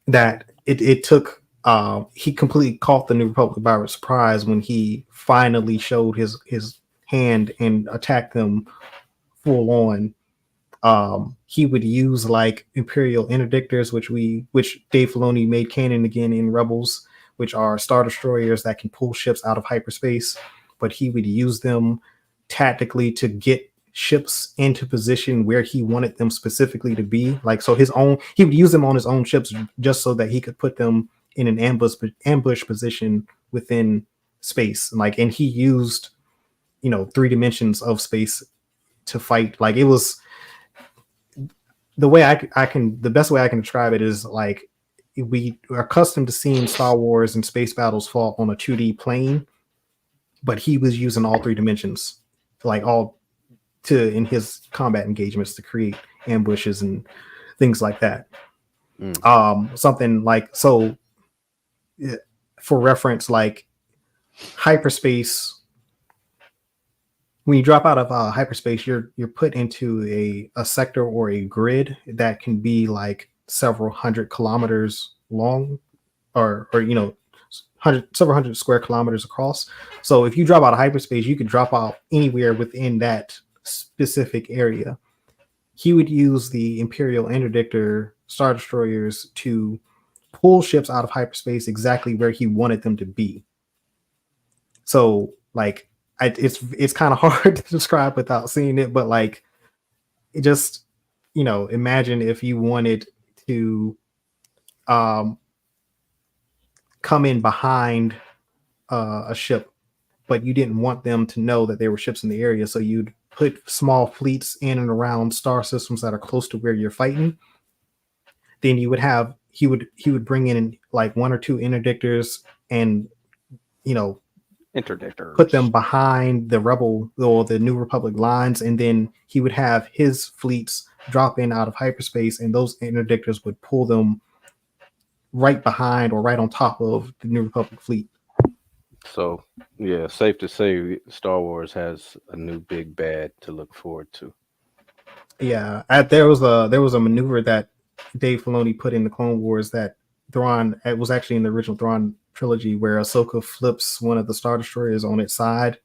That it took he completely caught the New Republic by surprise when he finally showed his hand and attacked them full on. He would use like Imperial interdictors, which Dave Filoni made canon again in Rebels, which are star destroyers that can pull ships out of hyperspace. But he would use them tactically to get ships into position where he wanted them specifically to be. Like so, he would use them on his own ships just so that he could put them in an ambush position within space. And he used 3 dimensions of space to fight. Like it was the way the best way I can describe it is like we are accustomed to seeing Star Wars and space battles fought on a 2D plane, but he was using all 3 dimensions, like all in his combat engagements to create ambushes and things like that. Something like so. For reference, like hyperspace. When you drop out of hyperspace, you're put into a sector or a grid that can be like several hundred kilometers long, or several hundred square kilometers across. So if you drop out of hyperspace, you could drop out anywhere within that specific area. He would use the Imperial interdictor star destroyers to pull ships out of hyperspace exactly where he wanted them to be. So like it's kind of hard to describe without seeing it, but like it just imagine if you wanted to come in behind a ship, but you didn't want them to know that there were ships in the area, so you'd put small fleets in and around star systems that are close to where you're fighting. Then you would have he would bring in like 1 or 2 interdictors and interdictors, put them behind the rebel or the New Republic lines, and then he would have his fleets drop in out of hyperspace, and those interdictors would pull them right behind or right on top of the New Republic fleet. So yeah, safe to say Star Wars has a new big bad to look forward to. Yeah, there was a maneuver that Dave Filoni put in the Clone Wars that Thrawn, it was actually in the original Thrawn trilogy, where Ahsoka flips one of the Star Destroyers on its side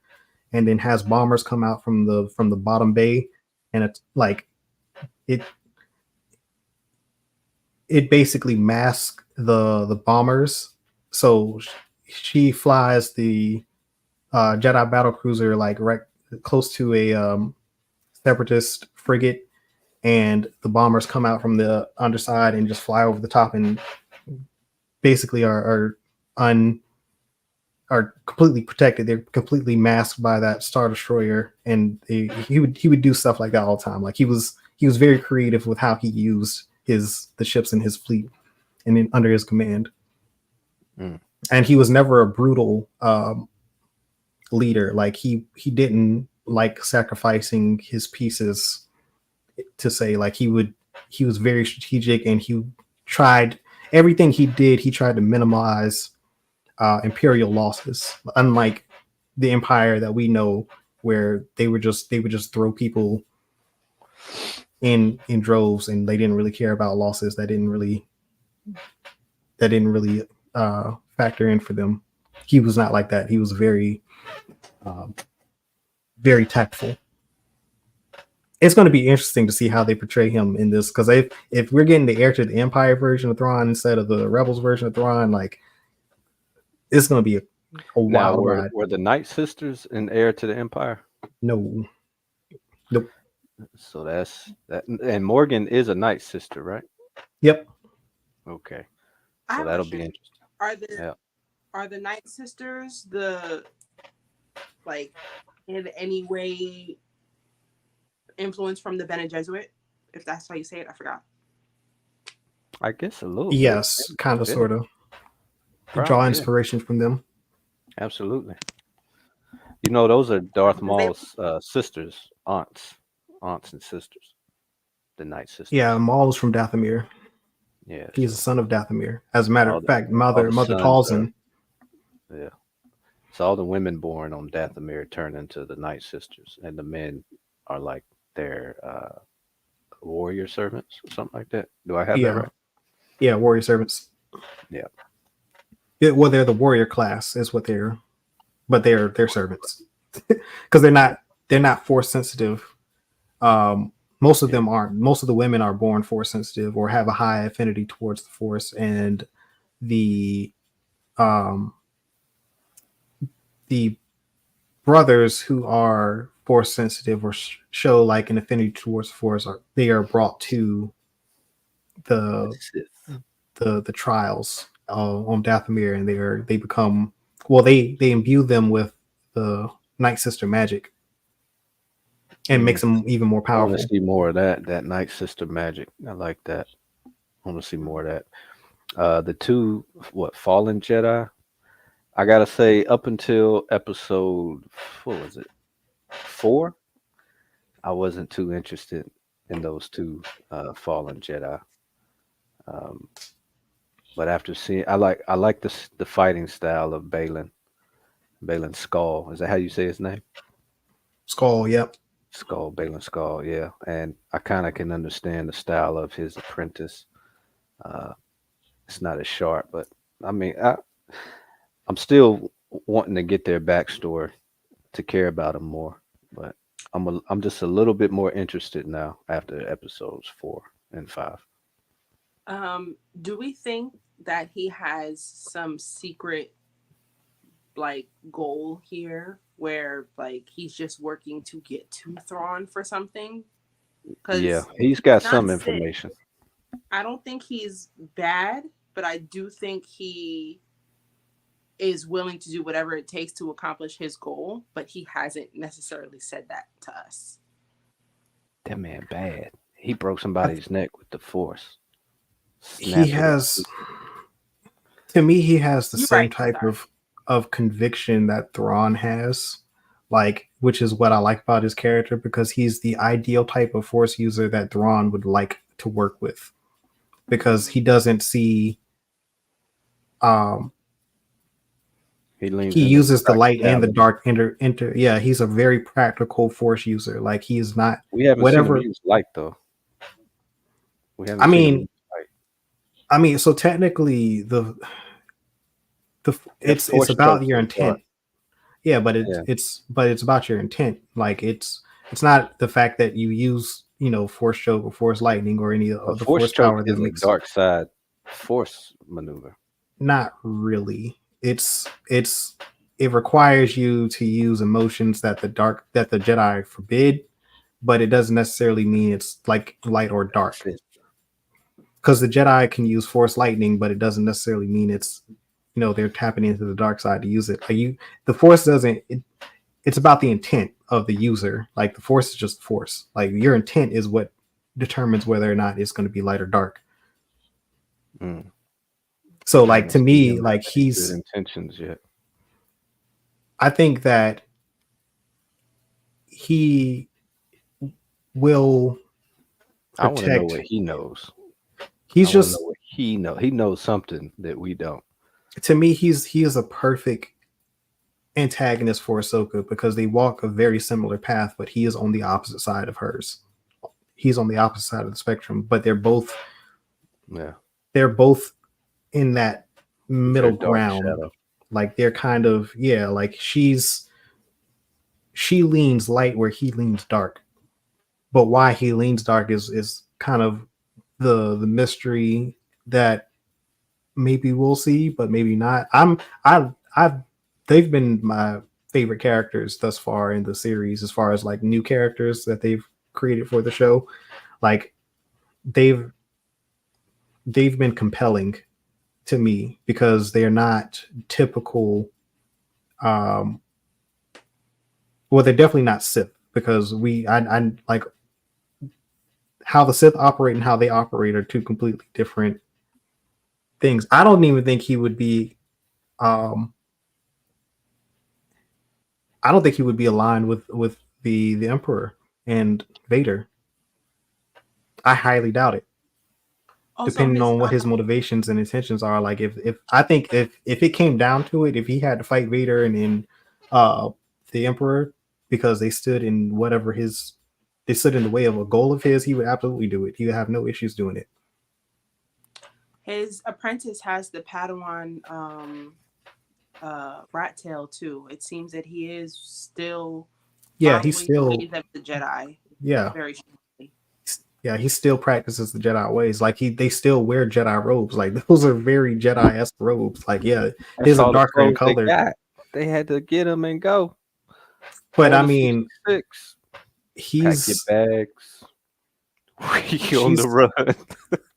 and then has bombers come out from the bottom bay, and it's like it basically masks the bombers. So she flies the Jedi battle cruiser like right close to a separatist frigate, and the bombers come out from the underside and just fly over the top and basically are completely protected. They're completely masked by that Star Destroyer, and he would do stuff like that all the time. Like he was very creative with how he used the ships in his fleet and in under his command. And he was never a brutal leader. Like he didn't like sacrificing his pieces to say, like he was very strategic, and he tried everything he did. He tried to minimize Imperial losses, unlike the Empire that we know, where they would just throw people in droves, and they didn't really care about losses. That didn't really factor in for them. He was not like that. He was very very tactful. It's going to be interesting to see how they portray him in this, because if we're getting the heir to the Empire version of Thrawn instead of the Rebels version of Thrawn, like it's going to be a wild ride. Were the Night Sisters an heir to the Empire? No. Nope. So that's that. And Morgan is a Night Sister, right? Yep. Okay. So that'll be interesting. Are the Night Sisters in any way influence from the Bene Gesserit, if that's how you say it? I forgot. I guess a little. Yes, bit. kind of, sort of. Draw inspiration from them. Absolutely. Those are Darth Maul's sisters, aunts. aunts and sisters, the Night Yeah, Sisters. Maul is from Dathomir. Yeah, He's the so son of Dathomir. As a matter all of the fact, all the Mother sons are Talzin. yeah. So all the women born on Dathomir turn into the Night Sisters, and the men are like their warrior servants or something like that. Do I have that Yeah, right? yeah, warrior servants. Yeah. Well, they're the warrior class, is what they're, but they're servants because they're not force sensitive. Most of Yeah. them aren't. Most of the women are born force sensitive or have a high affinity towards the force, and the um, the brothers who are force sensitive or show like an affinity towards force they are brought to The the Sith. the trials on Dathomir, and they become well they imbue them with the Night Sister magic and makes Mm. them even more I want to powerful. see more of that Night Sister magic. I like that. I want to see more of that. The two Fallen Jedi. I gotta say, up until episode what was it 4, I wasn't too interested in those two Fallen Jedi. Um, but after seeing, I like the fighting style of Balin Skull. Is that how you say his name? Skull, yep. Balin Skull. Yeah, and I kind of can understand the style of his apprentice. Uh, it's not as sharp, but I mean, I'm still wanting to get their backstory to care about him more. But I'm just a little bit more interested now after episodes 4 and 5. Do we think that he has some secret like goal here where like he's just working to get to Thrawn for something? Yeah, Because he's he's got not some sick. information. I don't think he's bad, but I do think he is willing to do whatever it takes to accomplish his goal, but he hasn't necessarily said that to us. That man bad. He broke I th- somebody's neck with the force. he Snapped it in has pieces. to me he has the You're same right. type Sorry. of conviction that Thrawn has, like which is what I like about his character because he's the ideal type of force user that Thrawn would like to work with because Mm. he doesn't see um He he leans into uses the light and the practicality. dark enter yeah, he's a very practical force user. Like he is not We haven't seen him whatever. use light though. We haven't I seen him mean, use light. so technically the That it's force about choke your was dark. intent. Yeah, but Yeah, it's about your intent. Like it's not the fact that you use force choke or force lightning or any a of the force force choke power that is a makes. dark side force maneuver. Not really. It requires you to use emotions that the Jedi forbid, but it doesn't necessarily mean it's like light or dark. Sith. Because the Jedi can use force lightning, but it doesn't necessarily mean it's they're tapping into the dark side to use it. Like the force doesn't. It's about the intent of the user. Like the force is just force. Like your intent is what determines whether or not it's going to be light or dark. Mm. So I like haven't to seen me, him have like any good intentions yet. I think that he will I want to know what protect. he knows. I He's want to know just what he knows. He knows something that we don't. to me, he is a perfect antagonist for Ahsoka because they walk a very similar path, but he is on the opposite side of hers. He's on the opposite side of the spectrum, but Yeah, they're both in that he's her middle dark ground. shadow. Like they're kind of like she leans light where he leans dark. But why he leans dark is kind of the mystery that maybe we'll see, but maybe not. I they've been my favorite characters thus far in the series as far as like new characters that they've created for the show. Like they've they've been compelling to me because they're not typical um well they're definitely not Sith because I like how the Sith operate and how they operate are two completely different things. I don't even think he would be um I don't think he would be aligned with the Emperor. and Vader. I highly doubt it. Depending on what his motivations and intentions are. Like if I think if it came down to it, if he had to fight Vader and the Emperor because they stood in the way of a goal of his, he would absolutely do it. He would have no issues doing it. His apprentice has the Padawan rat tail too. It seems that he is still he's still ways of the Jedi. Very strongly. Yeah, he still practices the Jedi ways. Like they still wear Jedi robes. Like those are very Jedi-esque robes. Like his are darker in color. They had to get him and go. But I mean, he's pack your bags. We on the run.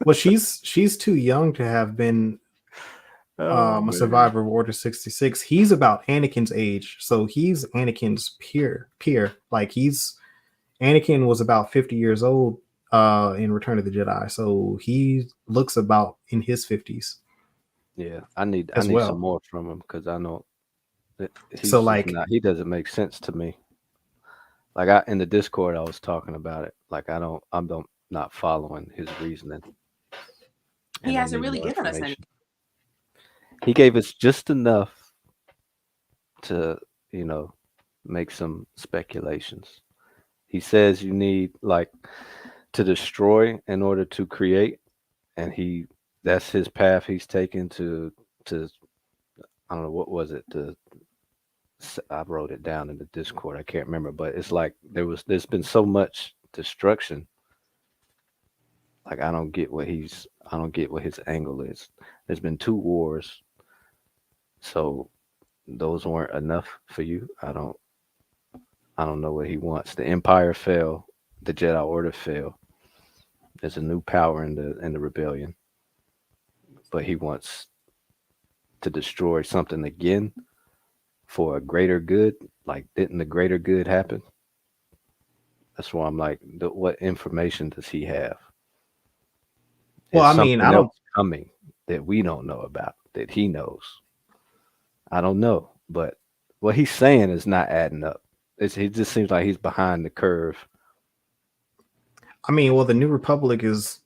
Well, she's too young to have been a survivor of Order 66. He's about Anakin's age, so he's Anakin's peer. Like Anakin was about 50 years old in Return of the Jedi, so he looks about in his 50s. Yeah, I need some more from him because I know that he doesn't make sense to me. Like in the Discord, I was talking about it. Like I'm not following his reasoning. He hasn't really given us anything. He gave us just enough to, make some speculations. He says you need to destroy in order to create, and that's his path he's taken to I don't know, what was it, I wrote it down in the Discord. I can't remember, but it's like there's been so much destruction. Like I don't get what his angle is. There's been 2 wars. So those weren't enough for you. I don't know what he wants. The Empire fell, the Jedi Order fell. There's a new power in the rebellion. But he wants to destroy something again for a greater good. Like, didn't the greater good happen? That's why I'm like, what information does he have? Well, I mean, I don't coming that we don't know about that he knows. I don't know, but what he's saying is not adding up. He just seems like he's behind the curve. I mean, well, the New Republic is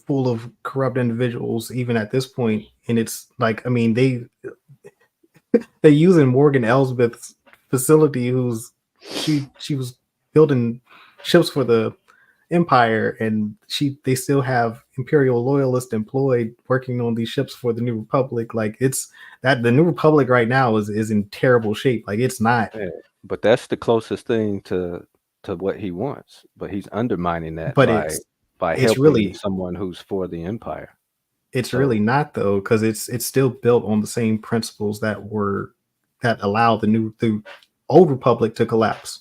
full of corrupt individuals, even at this point, and it's like, I mean, they're using Morgan Elsbeth's facility, she was building ships for the Empire, and they still have Imperial loyalists employed working on these ships for the New Republic. Like it's that the New Republic right now is in terrible shape. Like it's not. Yeah, but that's the closest thing to what he wants. But he's undermining that by helping really someone who's for the Empire. It's really not though, because it's still built on the same principles that allow the old Republic to collapse.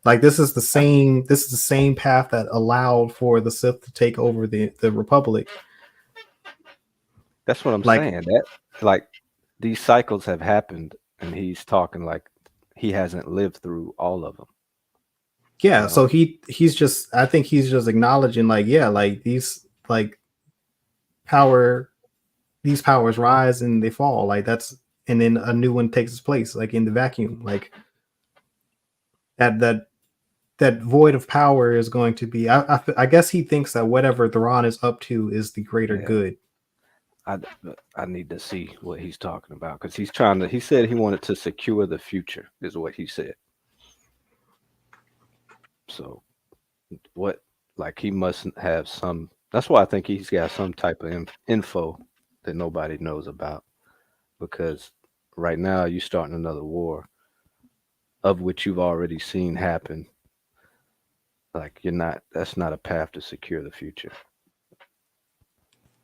Like this is the same path that allowed for the Sith to take over the Republic. That's what I'm saying. That these cycles have happened, and he's talking like he hasn't lived through all of them. Yeah, so he's just, I think he's just acknowledging these powers rise and they fall, like that's, and then a new one takes its place, like in the vacuum, like that void of power is going to be. I guess he thinks that whatever Thrawn is up to is the greater good. I need to see what he's talking about because he said he wanted to secure the future, is what he said. So he must have some. That's why I think he's got some type of info that nobody knows about, because right now you're starting another war of which you've already seen happen. Like that's not a path to secure the future.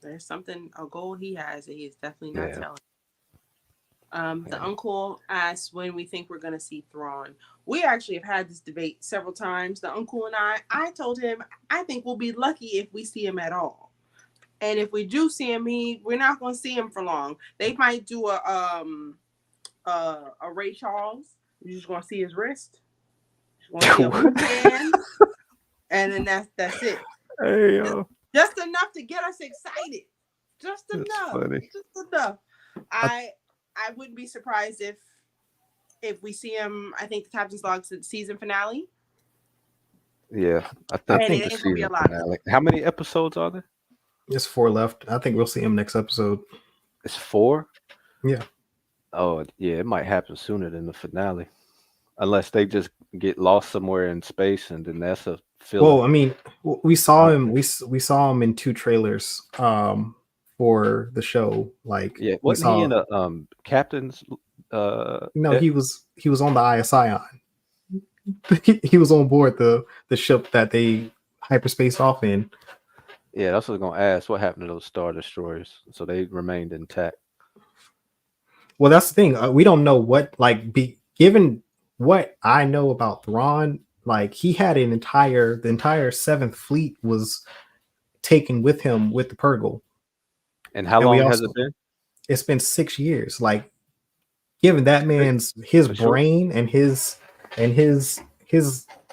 There's a goal he has that he's definitely not telling. The uncle asked when we think we're going to see Thrawn. We actually have had this debate several times. The uncle and I told him, I think we'll be lucky if we see him at all. And if we do see him, we're not going to see him for long. They might do a Ray Charles. You're just going to see his wrist. You're going to see a hook hand. And then that's it. Hey, yo. Just enough to get us excited. Just enough. Just enough. I wouldn't be surprised if if we see him, I think the Captain's Log's season finale. Yeah, I And think it the ain't gonna be a season lot. finale. How many episodes are there? There's 4 left. I think we'll see him next episode. It's 4. Yeah. Oh yeah, it might happen sooner than the finale, unless they just get lost somewhere in space, and then that's a filler. Well, I mean, we saw him. We saw him in 2 trailers for the show. Like Yeah, we wasn't he in saw. a captain's? No, eh, he was on the ISION. He was on board the ship that they hyperspaced off in. Yeah, that's what I was gonna ask. What happened to those Star Destroyers? So they remained intact. Well, that's the thing. We don't know what given what I know about Thrawn. Like he had the entire 7th Fleet was taken with him with the Purgle. And how And we long has also it been? it's been 6 years. Like given that man's his For sure. brain and his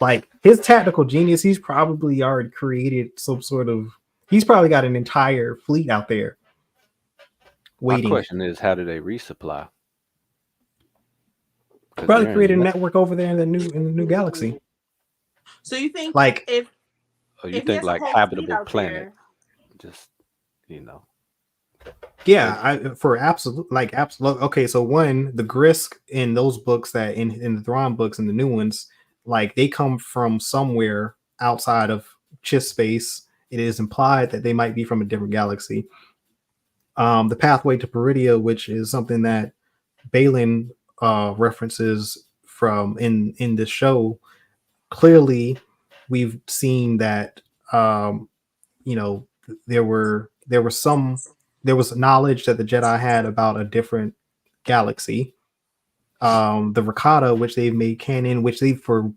like his tactical genius, he's probably already created some sort of. He's probably got an entire fleet out there My waiting. question is, how do they resupply? 'Cause Probably they're in created a the- network over there in the new galaxy. So you think Like if Oh, you if he think has a like whole fleet habitable out planet? there, Just you know, yeah, for absolute. Okay, so one, the Grisk in those books that in the Thrawn books and the new ones, like they come from somewhere outside of Chiss space. It is implied that they might be from a different galaxy. The pathway to Peridia, which is something that Balin references from in the show. Clearly, we've seen that you know there was knowledge that the Jedi had about a different galaxy. The Rakata, which they've made canon, which they for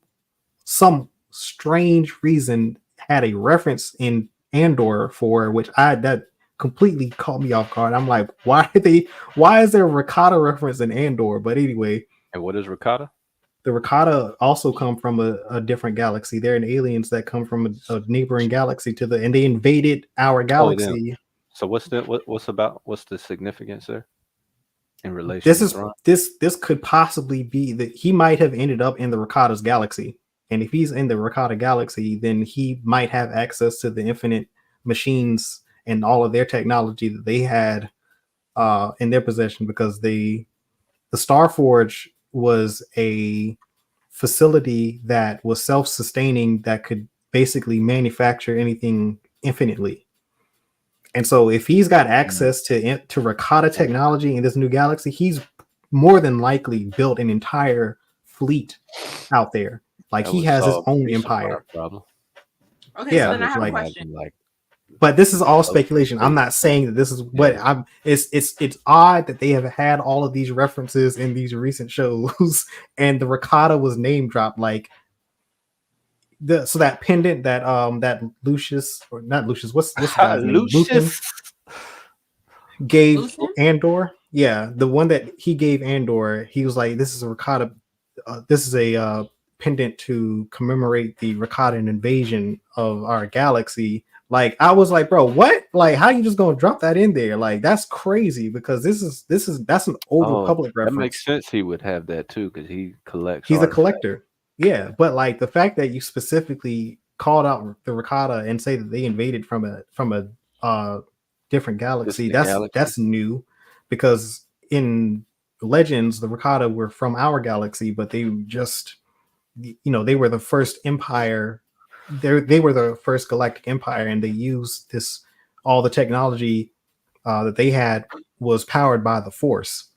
some strange reason had a reference in Andor for, which that completely caught me off guard. I'm like, why is there a Rakata reference in Andor? But anyway, and what is ricotta? the Rakata also come from a different galaxy. They're an aliens that come from a neighboring galaxy and they invaded our galaxy. So what's the significance there in relation This to is Thrawn? this could possibly be that he might have ended up in the Rakata's galaxy. And if he's in the Rakata galaxy, then he might have access to the infinite machines and all of their technology that they had in their possession, because the Starforge was a facility that was self-sustaining that could basically manufacture anything infinitely. And so if he's got access to Rakata technology in this new galaxy, he's more than likely built an entire fleet out there. Like That he would has his solve the own resupply empire. problem. okay, Yeah, so then I have a like- question. Like, But this is all speculation. I'm not saying that this is what Yeah. it's odd that they have had all of these references in these recent shows and the Rakata was name dropped. Like so that pendant that Lucius, or not Lucius, what's the guy's name? Luthen Lucius. gave Luthen? Andor. Yeah, the one that he gave Andor, he was like, this is a Rakata, this is a pendant to commemorate the Rakatan invasion of our galaxy. Like I was like, bro, what? Like, how you just gonna drop that in there? Like that's crazy, because that's an old Republic That reference. makes sense. He would have that too because he collects. He's a artifacts. collector. Yeah, but like the fact that you specifically called out the Rakata and say that they invaded from a different galaxy, that's new, because in Legends the Rakata were from our galaxy, but they just they were the first empire. They were the first galactic empire, and they used all the technology that they had was powered by the Force,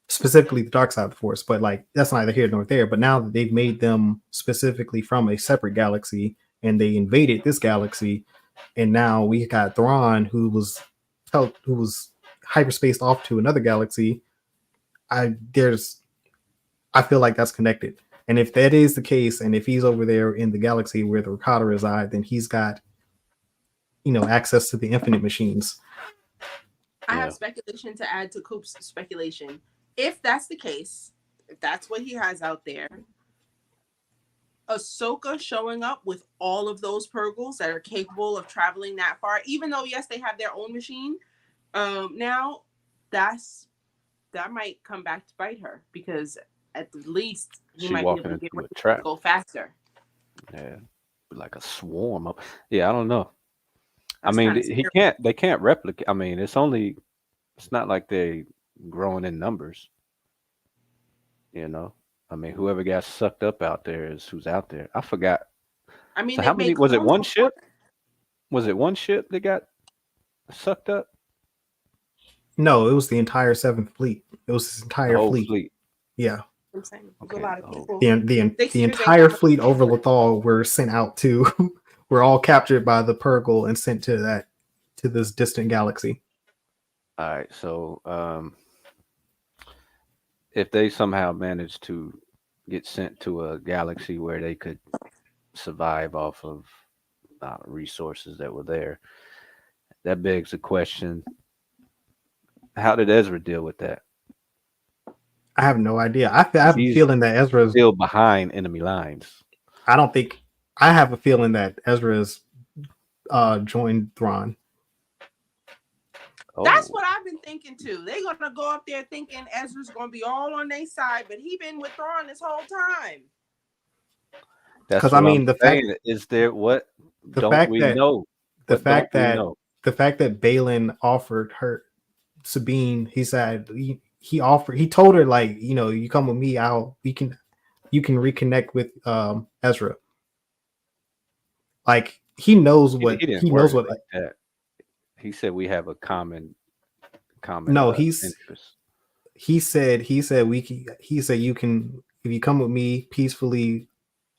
specifically the dark side of the Force. But like that's neither here nor there. But now that they've made them specifically from a separate galaxy and they invaded this galaxy, and now we got Thrawn who was hyperspaced off to another galaxy. I feel like that's connected. And if that is the case, and if he's over there in the galaxy where the Rakata reside, then he's got access to the infinite machines. I have speculation to add to Coop's speculation. If that's the case, if that's what he has out there, Ahsoka showing up with all of those Purgles that are capable of traveling that far, even though yes, they have their own machine. Now that might come back to bite her, because at the least he She might be able walking to get into a ready to trap. go faster. Yeah, like a swarm of. Yeah, I don't know. I That's mean, kind of he scary. can't. They can't replicate. I mean, it's only. It's not like they growing in numbers. You know. I mean, whoever got sucked up out there is who's out there. I forgot. I mean, So how they've many? made Was it clones one before. ship? Was it one ship that got sucked up? No, it was the entire Seventh Fleet. It was his The entire whole fleet. fleet. Yeah. I'm saying there's a Okay. lot The of whole. people. The 6 years ain't entire that much. fleet over Lothal were sent out to were all captured by the Purgle and sent to this distant galaxy. All right. So, if they somehow managed to get sent to a galaxy where they could survive off of resources that were there, that begs the question: how did Ezra deal with that? I have no idea. I have a He's feeling that Ezra's. still behind enemy lines. I don't think. I have a feeling that Ezra's joined Thrawn. That's Oh, what I've been thinking too. They're gonna go up there thinking Ezra's gonna be all on their side, but he been with Thrawn this whole time. that's Because I what I'm mean the saying. fact Is there what the don't fact we that know? the What don't fact we that know? the fact that Balin offered her Sabine, he said he told her, like, you come with me, you can reconnect with Ezra. Like He didn't he knows word it what. like that. He said we have a common No, interest. he said he said you can, if you come with me peacefully,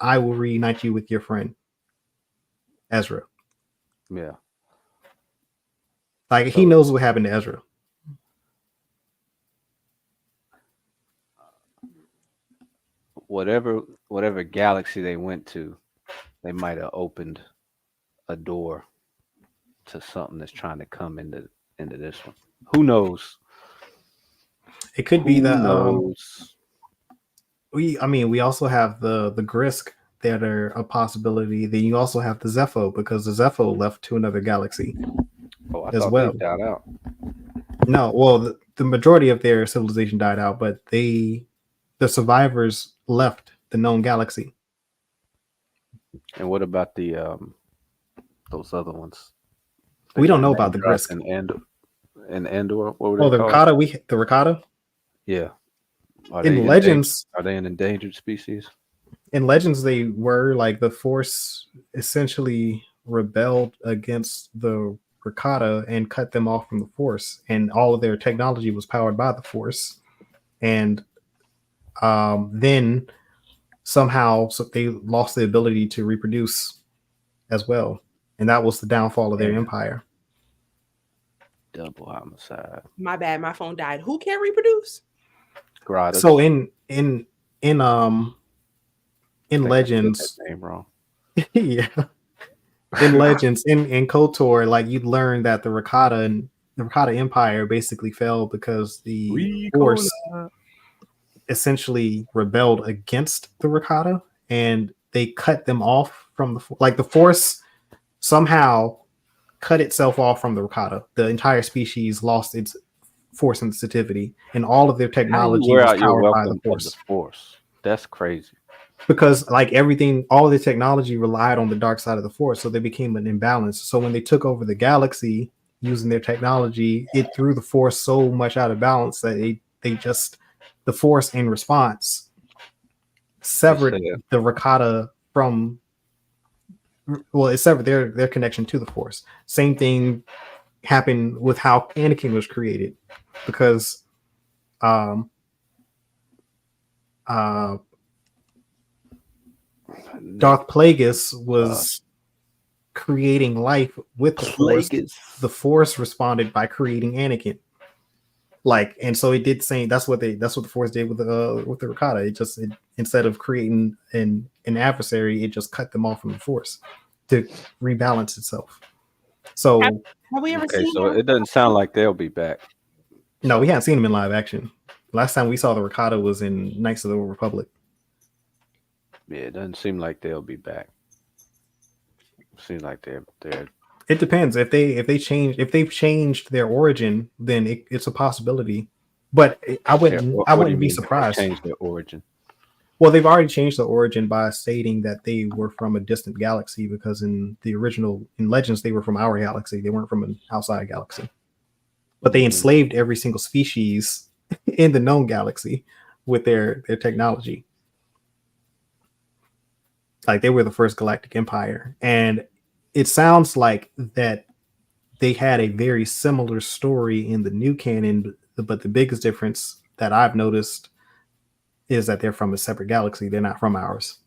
I will reunite you with your friend Ezra. Yeah. Like, he So knows what happened to Ezra. whatever galaxy they went to, they might have opened a door to something that's trying to come into this one. Who knows? It could be Who the knows? we also have the Grisk that are a possibility. Then you also have the Zepho, because the Zepho left to another galaxy Oh, I as thought they well. died out. No, well, the majority of their civilization died out, but the survivors left the known galaxy. And what about the those other ones? We don't know got about the dropped Grisk. in Andor. What were Oh, they called? the Ricotta. Yeah. Are In they endangered? Legends, Are they an endangered species? they were, like, the Force essentially rebelled against the Ricotta and cut them off from the Force, and all of their technology was powered by the Force. And then somehow, so they lost the ability to reproduce as well, and that was the downfall of their empire. Double homicide. My bad, my phone died. Who can't reproduce? Gratis. So in Legends, name wrong. yeah, in Legends, in KOTOR, like, you'd learn that the Ricotta Empire basically fell because the Force essentially rebelled against the Ricotta, and they cut them off from the Force somehow cut itself off from the Ricotta. The entire species lost its Force sensitivity, and all of their How do you technology wear was out your powered by the welcome of the Force. Force? That's crazy. Because, like, everything, all the technology relied on the dark side of the Force, so they became an imbalance. So when they took over the galaxy using their technology, it threw the Force so much out of balance that the Force, in response, severed the Ricotta from. Well, it severed their connection to the Force. Same thing happened with how Anakin was created, because Darth Plagueis was creating life with the Force. The Force responded by creating Anakin. Like, and so it did the same. That's what the Force did with the Ricotta. It instead of creating an adversary, it just cut them off from the Force to rebalance itself. So have we ever seen? So it doesn't sound like they'll be back. No, we haven't seen them in live action. Last time we saw the Ricotta was in Knights of the Old Republic. Yeah, it doesn't seem like they'll be back. Seems like they're. It depends. If they've changed their origin, then it's a possibility. But I wouldn't be mean surprised. Change their origin. Well, they've already changed the origin by stating that they were from a distant galaxy, because in the original, in Legends, they were from our galaxy. They weren't from an outside galaxy. But they enslaved every single species in the known galaxy with their technology. Like, they were the first galactic empire. And it sounds like that they had a very similar story in the new canon, but the biggest difference that I've noticed is that they're from a separate galaxy. They're not from ours.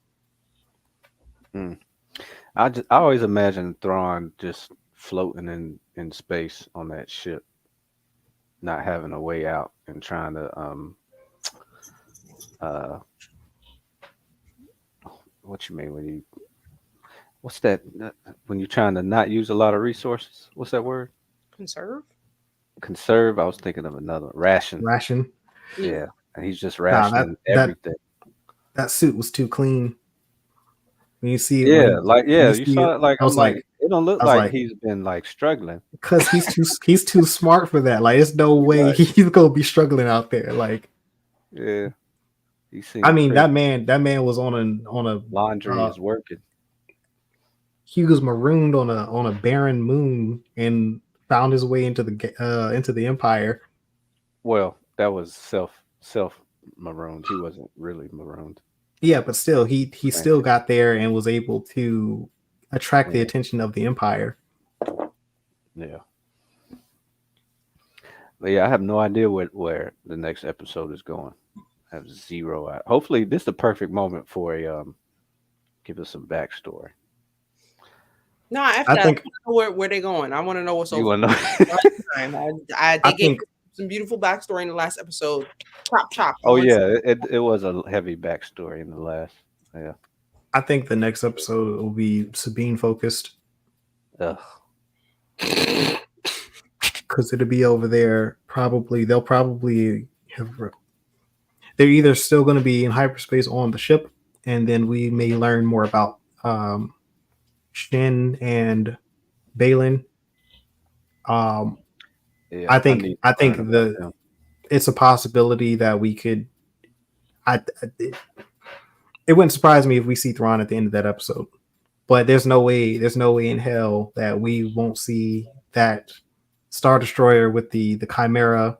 I always imagine Thrawn just floating in space on that ship, not having a way out, and trying to what you mean when you what's that when you're trying to not use a lot of resources? What's that word? Conserve. I was thinking of another ration. Yeah, and he's just rationing everything. That suit was too clean. When you see it, you saw it. Like, I'm like, it don't look like he's been like struggling, because he's too smart for that. Like, there's no way he's gonna be struggling out there. Like, yeah, I mean, that man was on a laundry is working. He was marooned on a barren moon and found his way into the Empire. Well, that was self marooned. He wasn't really marooned. Yeah, but still, he still got there and was able to attract the attention of the Empire. Yeah. But yeah, I have no idea where the next episode is going. I have zero. Hopefully, this is the perfect moment for a give us some backstory. No, after I think where they going. I want to know what's over. You want to know? They gave some beautiful backstory in the last episode. Chop. Oh yeah, it was a heavy backstory in the last. Yeah. I think the next episode will be Sabine focused. Ugh. Because it'll be over there. They'll probably have. They're either still going to be in hyperspace on the ship, and then we may learn more about Shin and Balin. I think it's a possibility that we could. It wouldn't surprise me if we see Thrawn at the end of that episode, but there's no way in hell that we won't see that Star Destroyer with the Chimera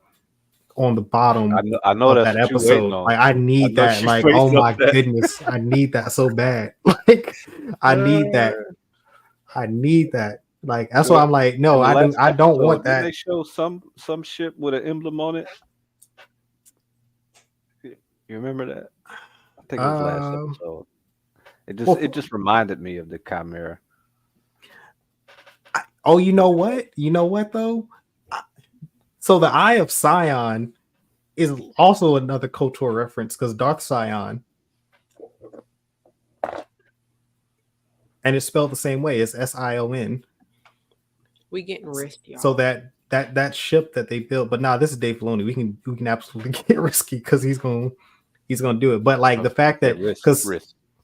on the bottom. I know of that episode. Like, I need that. Like, oh my goodness, I need that so bad. Like, I need that. Like, that's why I'm like, no, I don't want that. Did they show some ship with an emblem on it? You remember that? I think it was last episode. It just reminded me of the Chimera. You know what? You know what though? So the Eye of Sion is also another KOTOR reference, because Darth Sion, and it's spelled the same way. It's Sion. We getting risky, y'all. So that ship that they built, but this is Dave Filoni. We can absolutely get risky, because he's gonna do it. But like the fact that because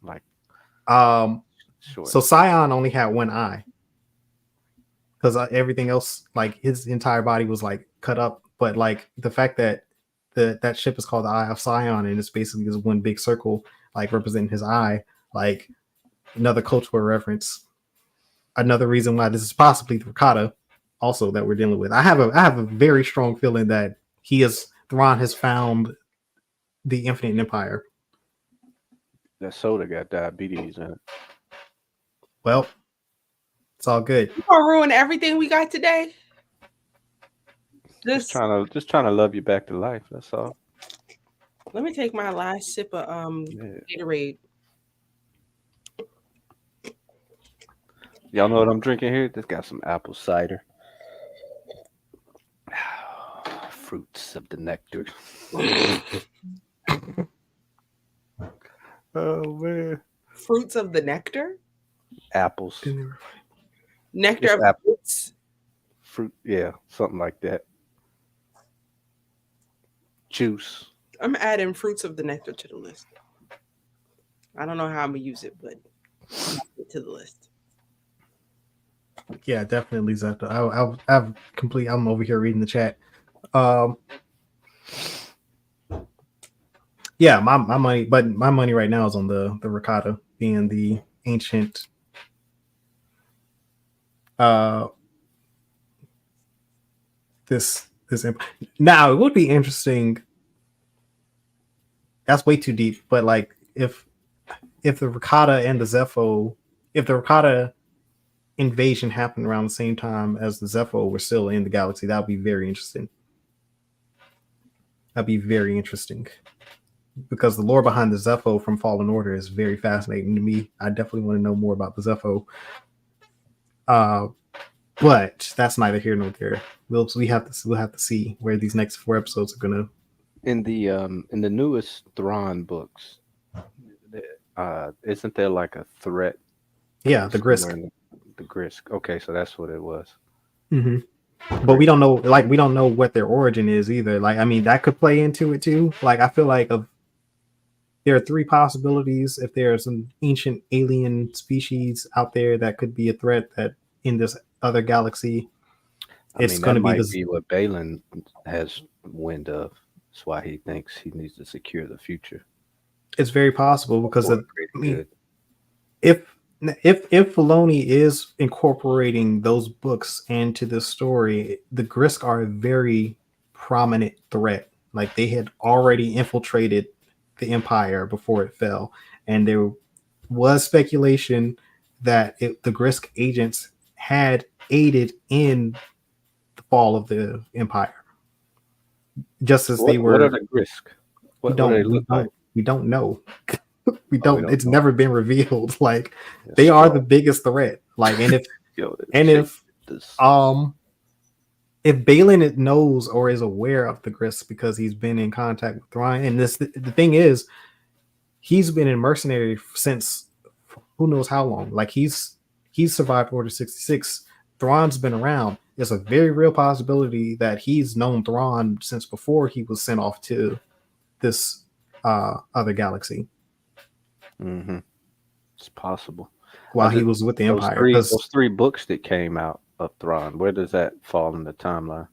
like so Sion only had one eye, because everything else, like his entire body was like cut up. But like the fact that that ship is called the Eye of Sion, and it's basically just one big circle, like representing his eye, like another cultural reference. Another reason why this is possibly the Rakata also that we're dealing with. I have a very strong feeling that Thrawn has found the Infinite Empire. That soda got diabetes in it. Well, it's all good. You gonna ruin everything we got today. Just trying to love you back to life. That's all. Let me take my last sip of Gatorade. Y'all know what I'm drinking here? This got some apple cider. Fruits of the nectar. Oh man. Fruits of the nectar? Apples. Nectar of fruits? Fruit, yeah, something like that. Juice. I'm adding fruits of the nectar to the list. I don't know how I'm gonna use it, but I'll add it to the list. Yeah, definitely. I'm over here reading the chat. Yeah, my money, but my money right now is on the Ricotta being the ancient. This now it would be interesting. That's way too deep, but like if the Ricotta and the Zepho, if the Ricotta invasion happened around the same time as the Zepho were still in the galaxy, that would be very interesting. That'd be very interesting. Because the lore behind the Zepho from Fallen Order is very fascinating to me. I definitely want to know more about the Zepho. But that's neither here nor there. We'll have to see where these next 4 episodes are gonna. In the newest Thrawn books, isn't there like a threat? Yeah, the Grisk. The Grisk. Okay, so that's what it was. Mm-hmm. But we don't know. Like we don't know what their origin is either. Like I mean, that could play into it too. Like I feel like there are 3 possibilities. If there's an ancient alien species out there that could be a threat that in this other galaxy, it's going to be what Balin has wind of. That's why he thinks he needs to secure the future. It's very possible because if Filoni is incorporating those books into this story, the Grisk are a very prominent threat. Like they had already infiltrated the Empire before it fell, and there was speculation that the Grisk agents had aided in the fall of the Empire. Just as they were. What are the Grisk? What do they look like? We don't know. we don't. It's never been revealed. Like they are the biggest threat. Like and if Balin knows or is aware of the Grisk because he's been in contact with Thrawn, and the thing is, he's been a mercenary since who knows how long. Like he's survived Order 66. Thrawn's been around. There's a very real possibility that he's known Thrawn since before he was sent off to this other galaxy. Mm-hmm. It's possible. While he was with the Empire. Those 3 books that came out of Thrawn, where does that fall in the timeline?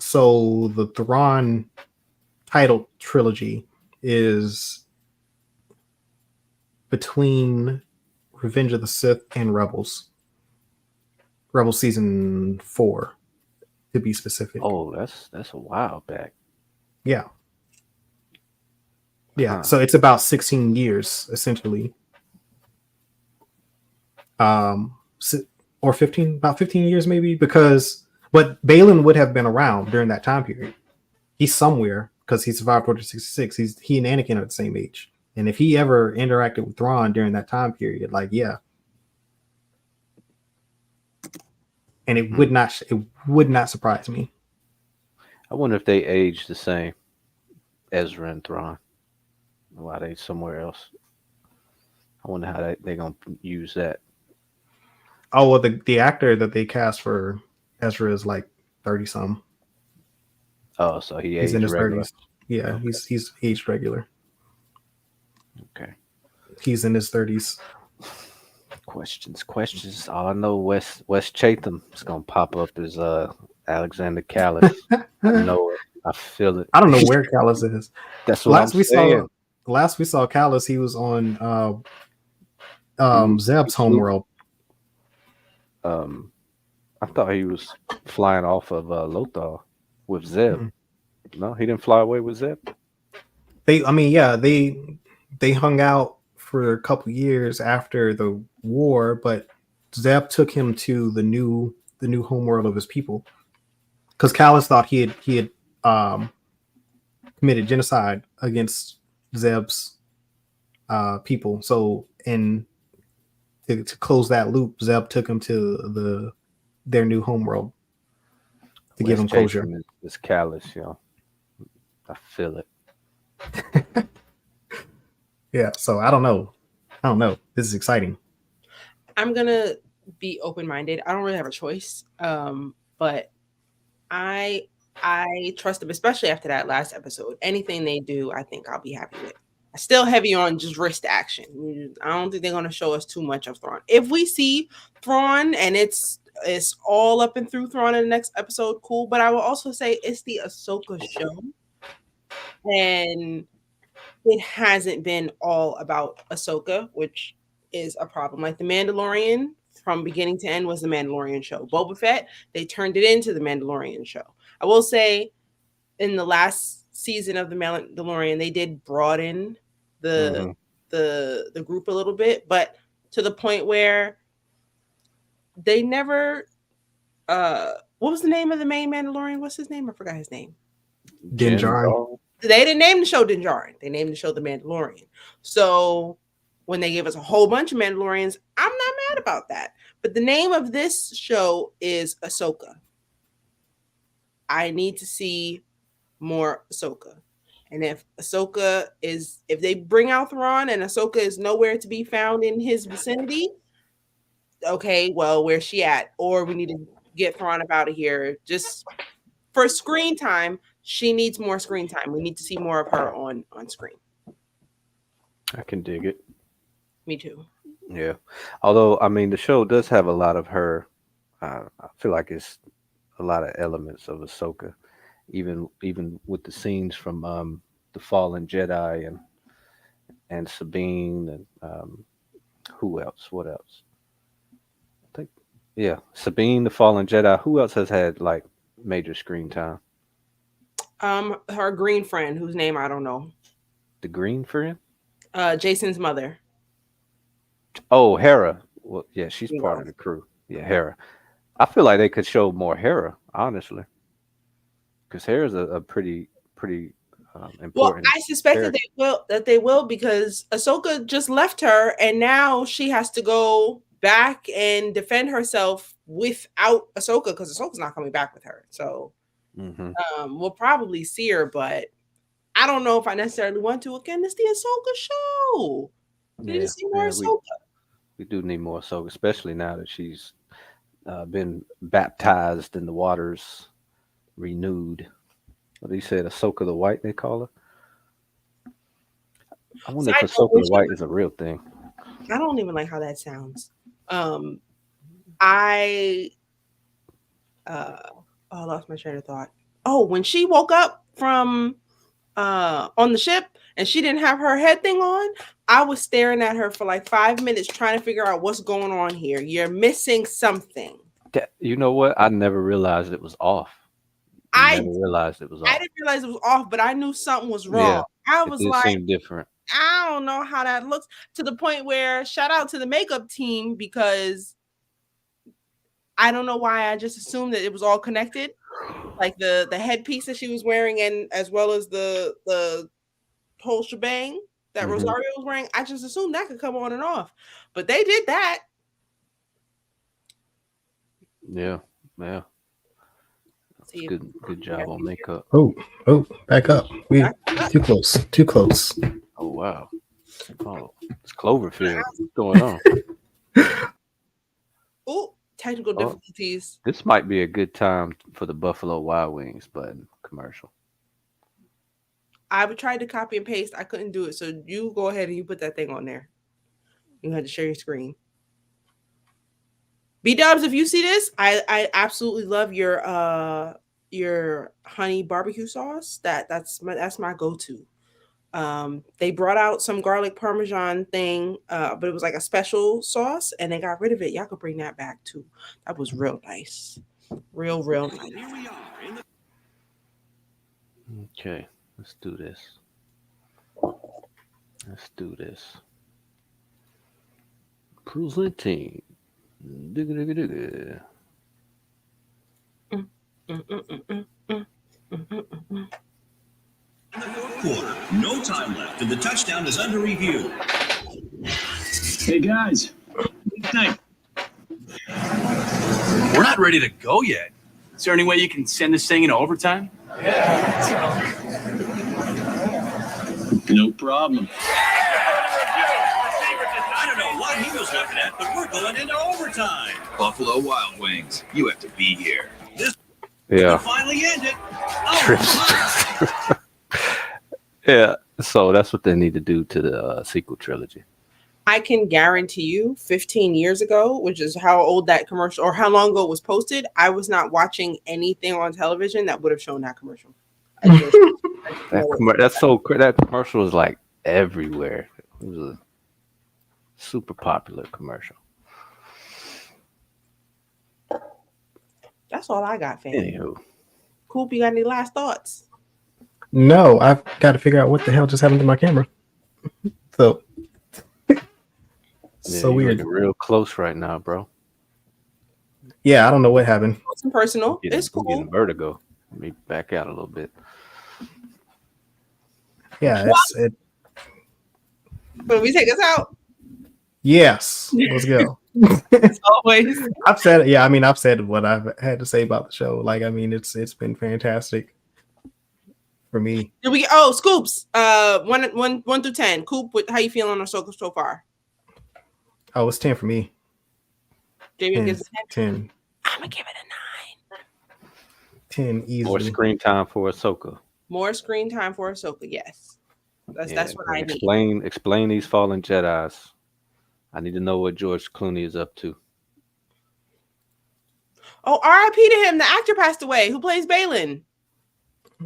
So the Thrawn titled trilogy is between Revenge of the Sith and Rebels. Rebels season 4, to be specific. Oh, that's a while back. Yeah. Yeah, so it's about 16 years essentially. Or 15, about 15 years maybe, but Balin would have been around during that time period. He's somewhere because he survived Order 66. He and Anakin are the same age. And if he ever interacted with Thrawn during that time period, like yeah. And it would not surprise me. I wonder if they age the same, Ezra and Thrawn. Why they somewhere else? I wonder how they're gonna use that. Oh well, the actor that they cast for Ezra is like 30-some. Oh, so he's in his regular. 30s. Yeah, he's aged regular. Okay. He's in his 30s. Questions. All I know, West Chatham is gonna pop up as Alexander Callis. I know it. I feel it. I don't know where Callis is. That's what I'm saying. Last we saw Callis, he was on Zeb's homeworld. I thought he was flying off of Lothal with Zeb. Mm-hmm. No, he didn't fly away with Zeb. They hung out for a couple years after the war, but Zeb took him to the new homeworld of his people because Callis thought he had committed genocide against Zeb's people. So, to close that loop, Zeb took him to their new homeworld to give him closure. It's Callis, yo. I feel it. Yeah, so I don't know. This is exciting. I'm gonna be open-minded. I don't really have a choice, but I trust them, especially after that last episode. Anything they do, I think I'll be happy with. Still heavy on just wrist action. I don't think they're going to show us too much of Thrawn. If we see Thrawn and it's it's all up and through Thrawn in the next episode, cool. But I will also say it's the Ahsoka show, and it hasn't been all about Ahsoka, which is a problem. Like The Mandalorian, from beginning to end, was the Mandalorian show. Boba Fett, they turned it into the Mandalorian show. I will say, in the last season of the Mandalorian, they did broaden the group a little bit, but to the point where they never what was the name of the main Mandalorian? What's his name? I forgot his name. Din Djarin. They didn't name the show Din Djarin. They named the show The Mandalorian. So when they gave us a whole bunch of Mandalorians, I'm not mad about that. But the name of this show is Ahsoka. I need to see more Ahsoka. And if they bring out Thrawn and Ahsoka is nowhere to be found in his vicinity, okay, well, where's she at? Or we need to get Thrawn up out of here. Just for screen time, she needs more screen time. We need to see more of her on screen. I can dig it. Me too. Yeah. Although, I mean, the show does have a lot of her. I feel like it's a lot of elements of Ahsoka, even with the scenes from The Fallen Jedi and Sabine and who else? What else? I think, yeah, Sabine, The Fallen Jedi. Who else has had like major screen time? Her green friend, whose name I don't know. The green friend? Jason's mother. Oh, Hera. Well, yeah, she's part of the crew. Yeah, Hera. I feel like they could show more Hera, honestly, because Hera's a pretty important. Well, I suspect that they will because Ahsoka just left her, and now she has to go back and defend herself without Ahsoka because Ahsoka's not coming back with her. So we'll probably see her, but I don't know if I necessarily want to. Again, it's the Ahsoka show. We need to see more Ahsoka. We do need more Ahsoka, especially now that she's been baptized in the waters, renewed. What he said, Ahsoka the White, they call her. I wonder if Ahsoka the White is a real thing. I don't even like how that sounds. I lost my train of thought. Oh, when she woke up from on the ship and she didn't have her head thing on, I was staring at her for like 5 minutes trying to figure out what's going on here. You're missing something. You know what? I never realized it was off. I didn't realize it was off, but I knew something was wrong. Yeah, I was like, seemed different. I don't know how that looks, to the point where shout out to the makeup team, because I don't know why I just assumed that it was all connected, like the headpiece that she was wearing, and as well as the whole shebang that Rosario was wearing. I just assumed that could come on and off, but they did that. Yeah. Good job on makeup. Oh, back up. We too close. Oh wow. Oh, it's Cloverfield. What's going on? Oh, technical difficulties. This might be a good time for the Buffalo Wild Wings button commercial. I tried to copy and paste. I couldn't do it. So you go ahead and you put that thing on there. You had to share your screen. B-Dubs, if you see this, I absolutely love your honey barbecue sauce. That's my go-to. They brought out some garlic parmesan thing, but it was like a special sauce, and they got rid of it. Y'all could bring that back too. That was real nice. Real nice. Okay, let's do this. Presenting. Digga. In the fourth quarter, no time left, and the touchdown is under review. Hey guys, what do you think? We're not ready to go yet. Is there any way you can send this thing into overtime? No problem. I don't know what he was looking at, but we're going into overtime. Buffalo Wild Wings. You have to be here. This Yeah. finally ended. Oh, Yeah. So that's what they need to do to the sequel trilogy. I can guarantee you 15 years ago, which is how old that commercial or how long ago it was posted, I was not watching anything on television that would have shown that commercial. That commercial was like everywhere. It was a super popular commercial. That's all I got, fam. Anywho. Coop, you got any last thoughts? No, I've got to figure out what the hell just happened to my camera. So, so weird. Real close right now, bro. Yeah, I don't know what happened. It's personal. It's cool. I'm getting vertigo. Let me back out a little bit. Yeah, it. Will we take us out? Yes, let's go. As always. I've said what I've had to say about the show. Like, I mean, it's been fantastic for me. Scoops. 1 through 10. Coop, how you feeling on Ahsoka so far? Oh, it's 10 for me. Jamie gives it 10. I'm gonna give it a 9. 10 easily. More screen time for Ahsoka. More screen time for Ahsoka. Yes, that's what I need. Explain these fallen Jedis. I need to know what George Clooney is up to. Oh, R.I.P. to him. The actor passed away. Who plays Balin?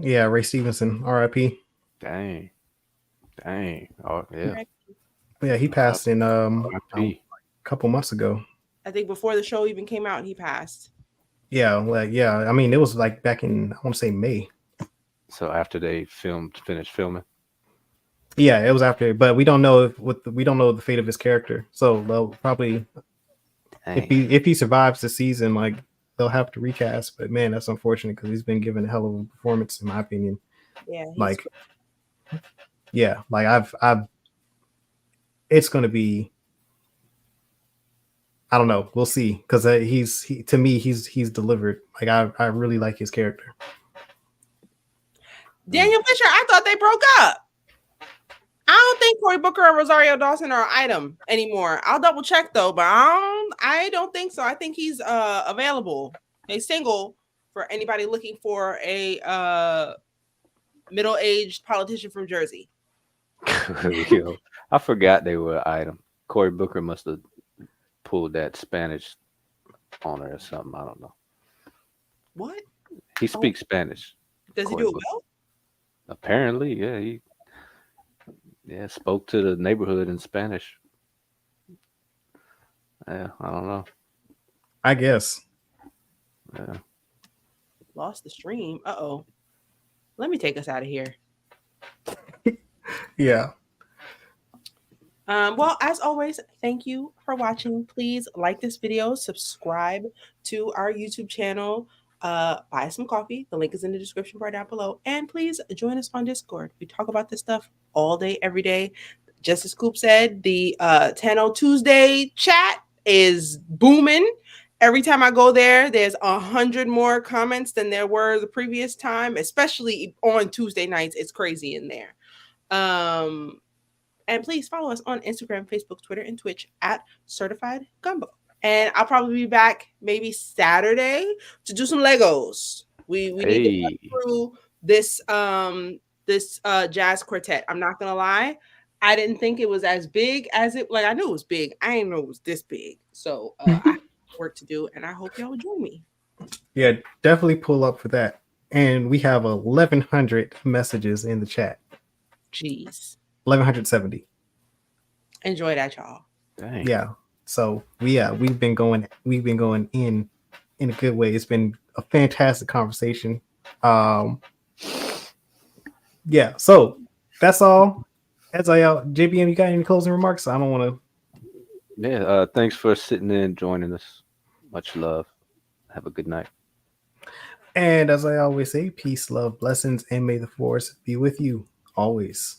Yeah, Ray Stevenson. R.I.P. Dang. Oh yeah. Yeah, he passed in a couple months ago. I think before the show even came out, he passed. Yeah, I mean, it was like back in, I want to say May. So after they finished filming. Yeah, it was after, but we don't know we don't know the fate of his character. So they'll probably, if he survives the season, like they'll have to recast. But man, that's unfortunate because he's been given a hell of a performance, in my opinion. Yeah, I've it's going to be, I don't know. We'll see, because to me he's delivered. Like I really like his character. Daniel Fisher, I thought they broke up. I don't think Cory Booker and Rosario Dawson are an item anymore. I'll double check though, but I don't think so. I think he's available. He's single for anybody looking for a middle-aged politician from Jersey. I forgot they were an item. Cory Booker must have pulled that Spanish on her or something. I don't know. What? He speaks Spanish. Does he do it well? Apparently, yeah. He spoke to the neighborhood in Spanish. Yeah, I don't know. I guess. Yeah. Lost the stream. Uh-oh. Let me take us out of here. Yeah. Well, as always, thank you for watching. Please like this video, subscribe to our YouTube channel, buy some coffee. The link is in the description bar down below. And please join us on Discord. We talk about this stuff all day, every day. Just as Coop said, the 10 Tuesday chat is booming. Every time I go there, there's 100 more comments than there were the previous time, especially on Tuesday nights. It's crazy in there. And please follow us on Instagram, Facebook, Twitter, and Twitch at Certified Gumbo. And I'll probably be back maybe Saturday to do some Legos. We need to go through this jazz quartet. I'm not gonna lie, I didn't think it was as big as it. Like, I knew it was big. I didn't know it was this big. So I have work to do, and I hope y'all join me. Yeah, definitely pull up for that. And we have 1,100 messages in the chat. Jeez. 1,170. Enjoy that, y'all. Dang. Yeah. So we've been going in a good way. It's been a fantastic conversation. Yeah. So that's all. JBM, you got any closing remarks? I don't want to. Yeah. Thanks for sitting in and joining us. Much love. Have a good night. And as I always say, peace, love, blessings, and may the force be with you always.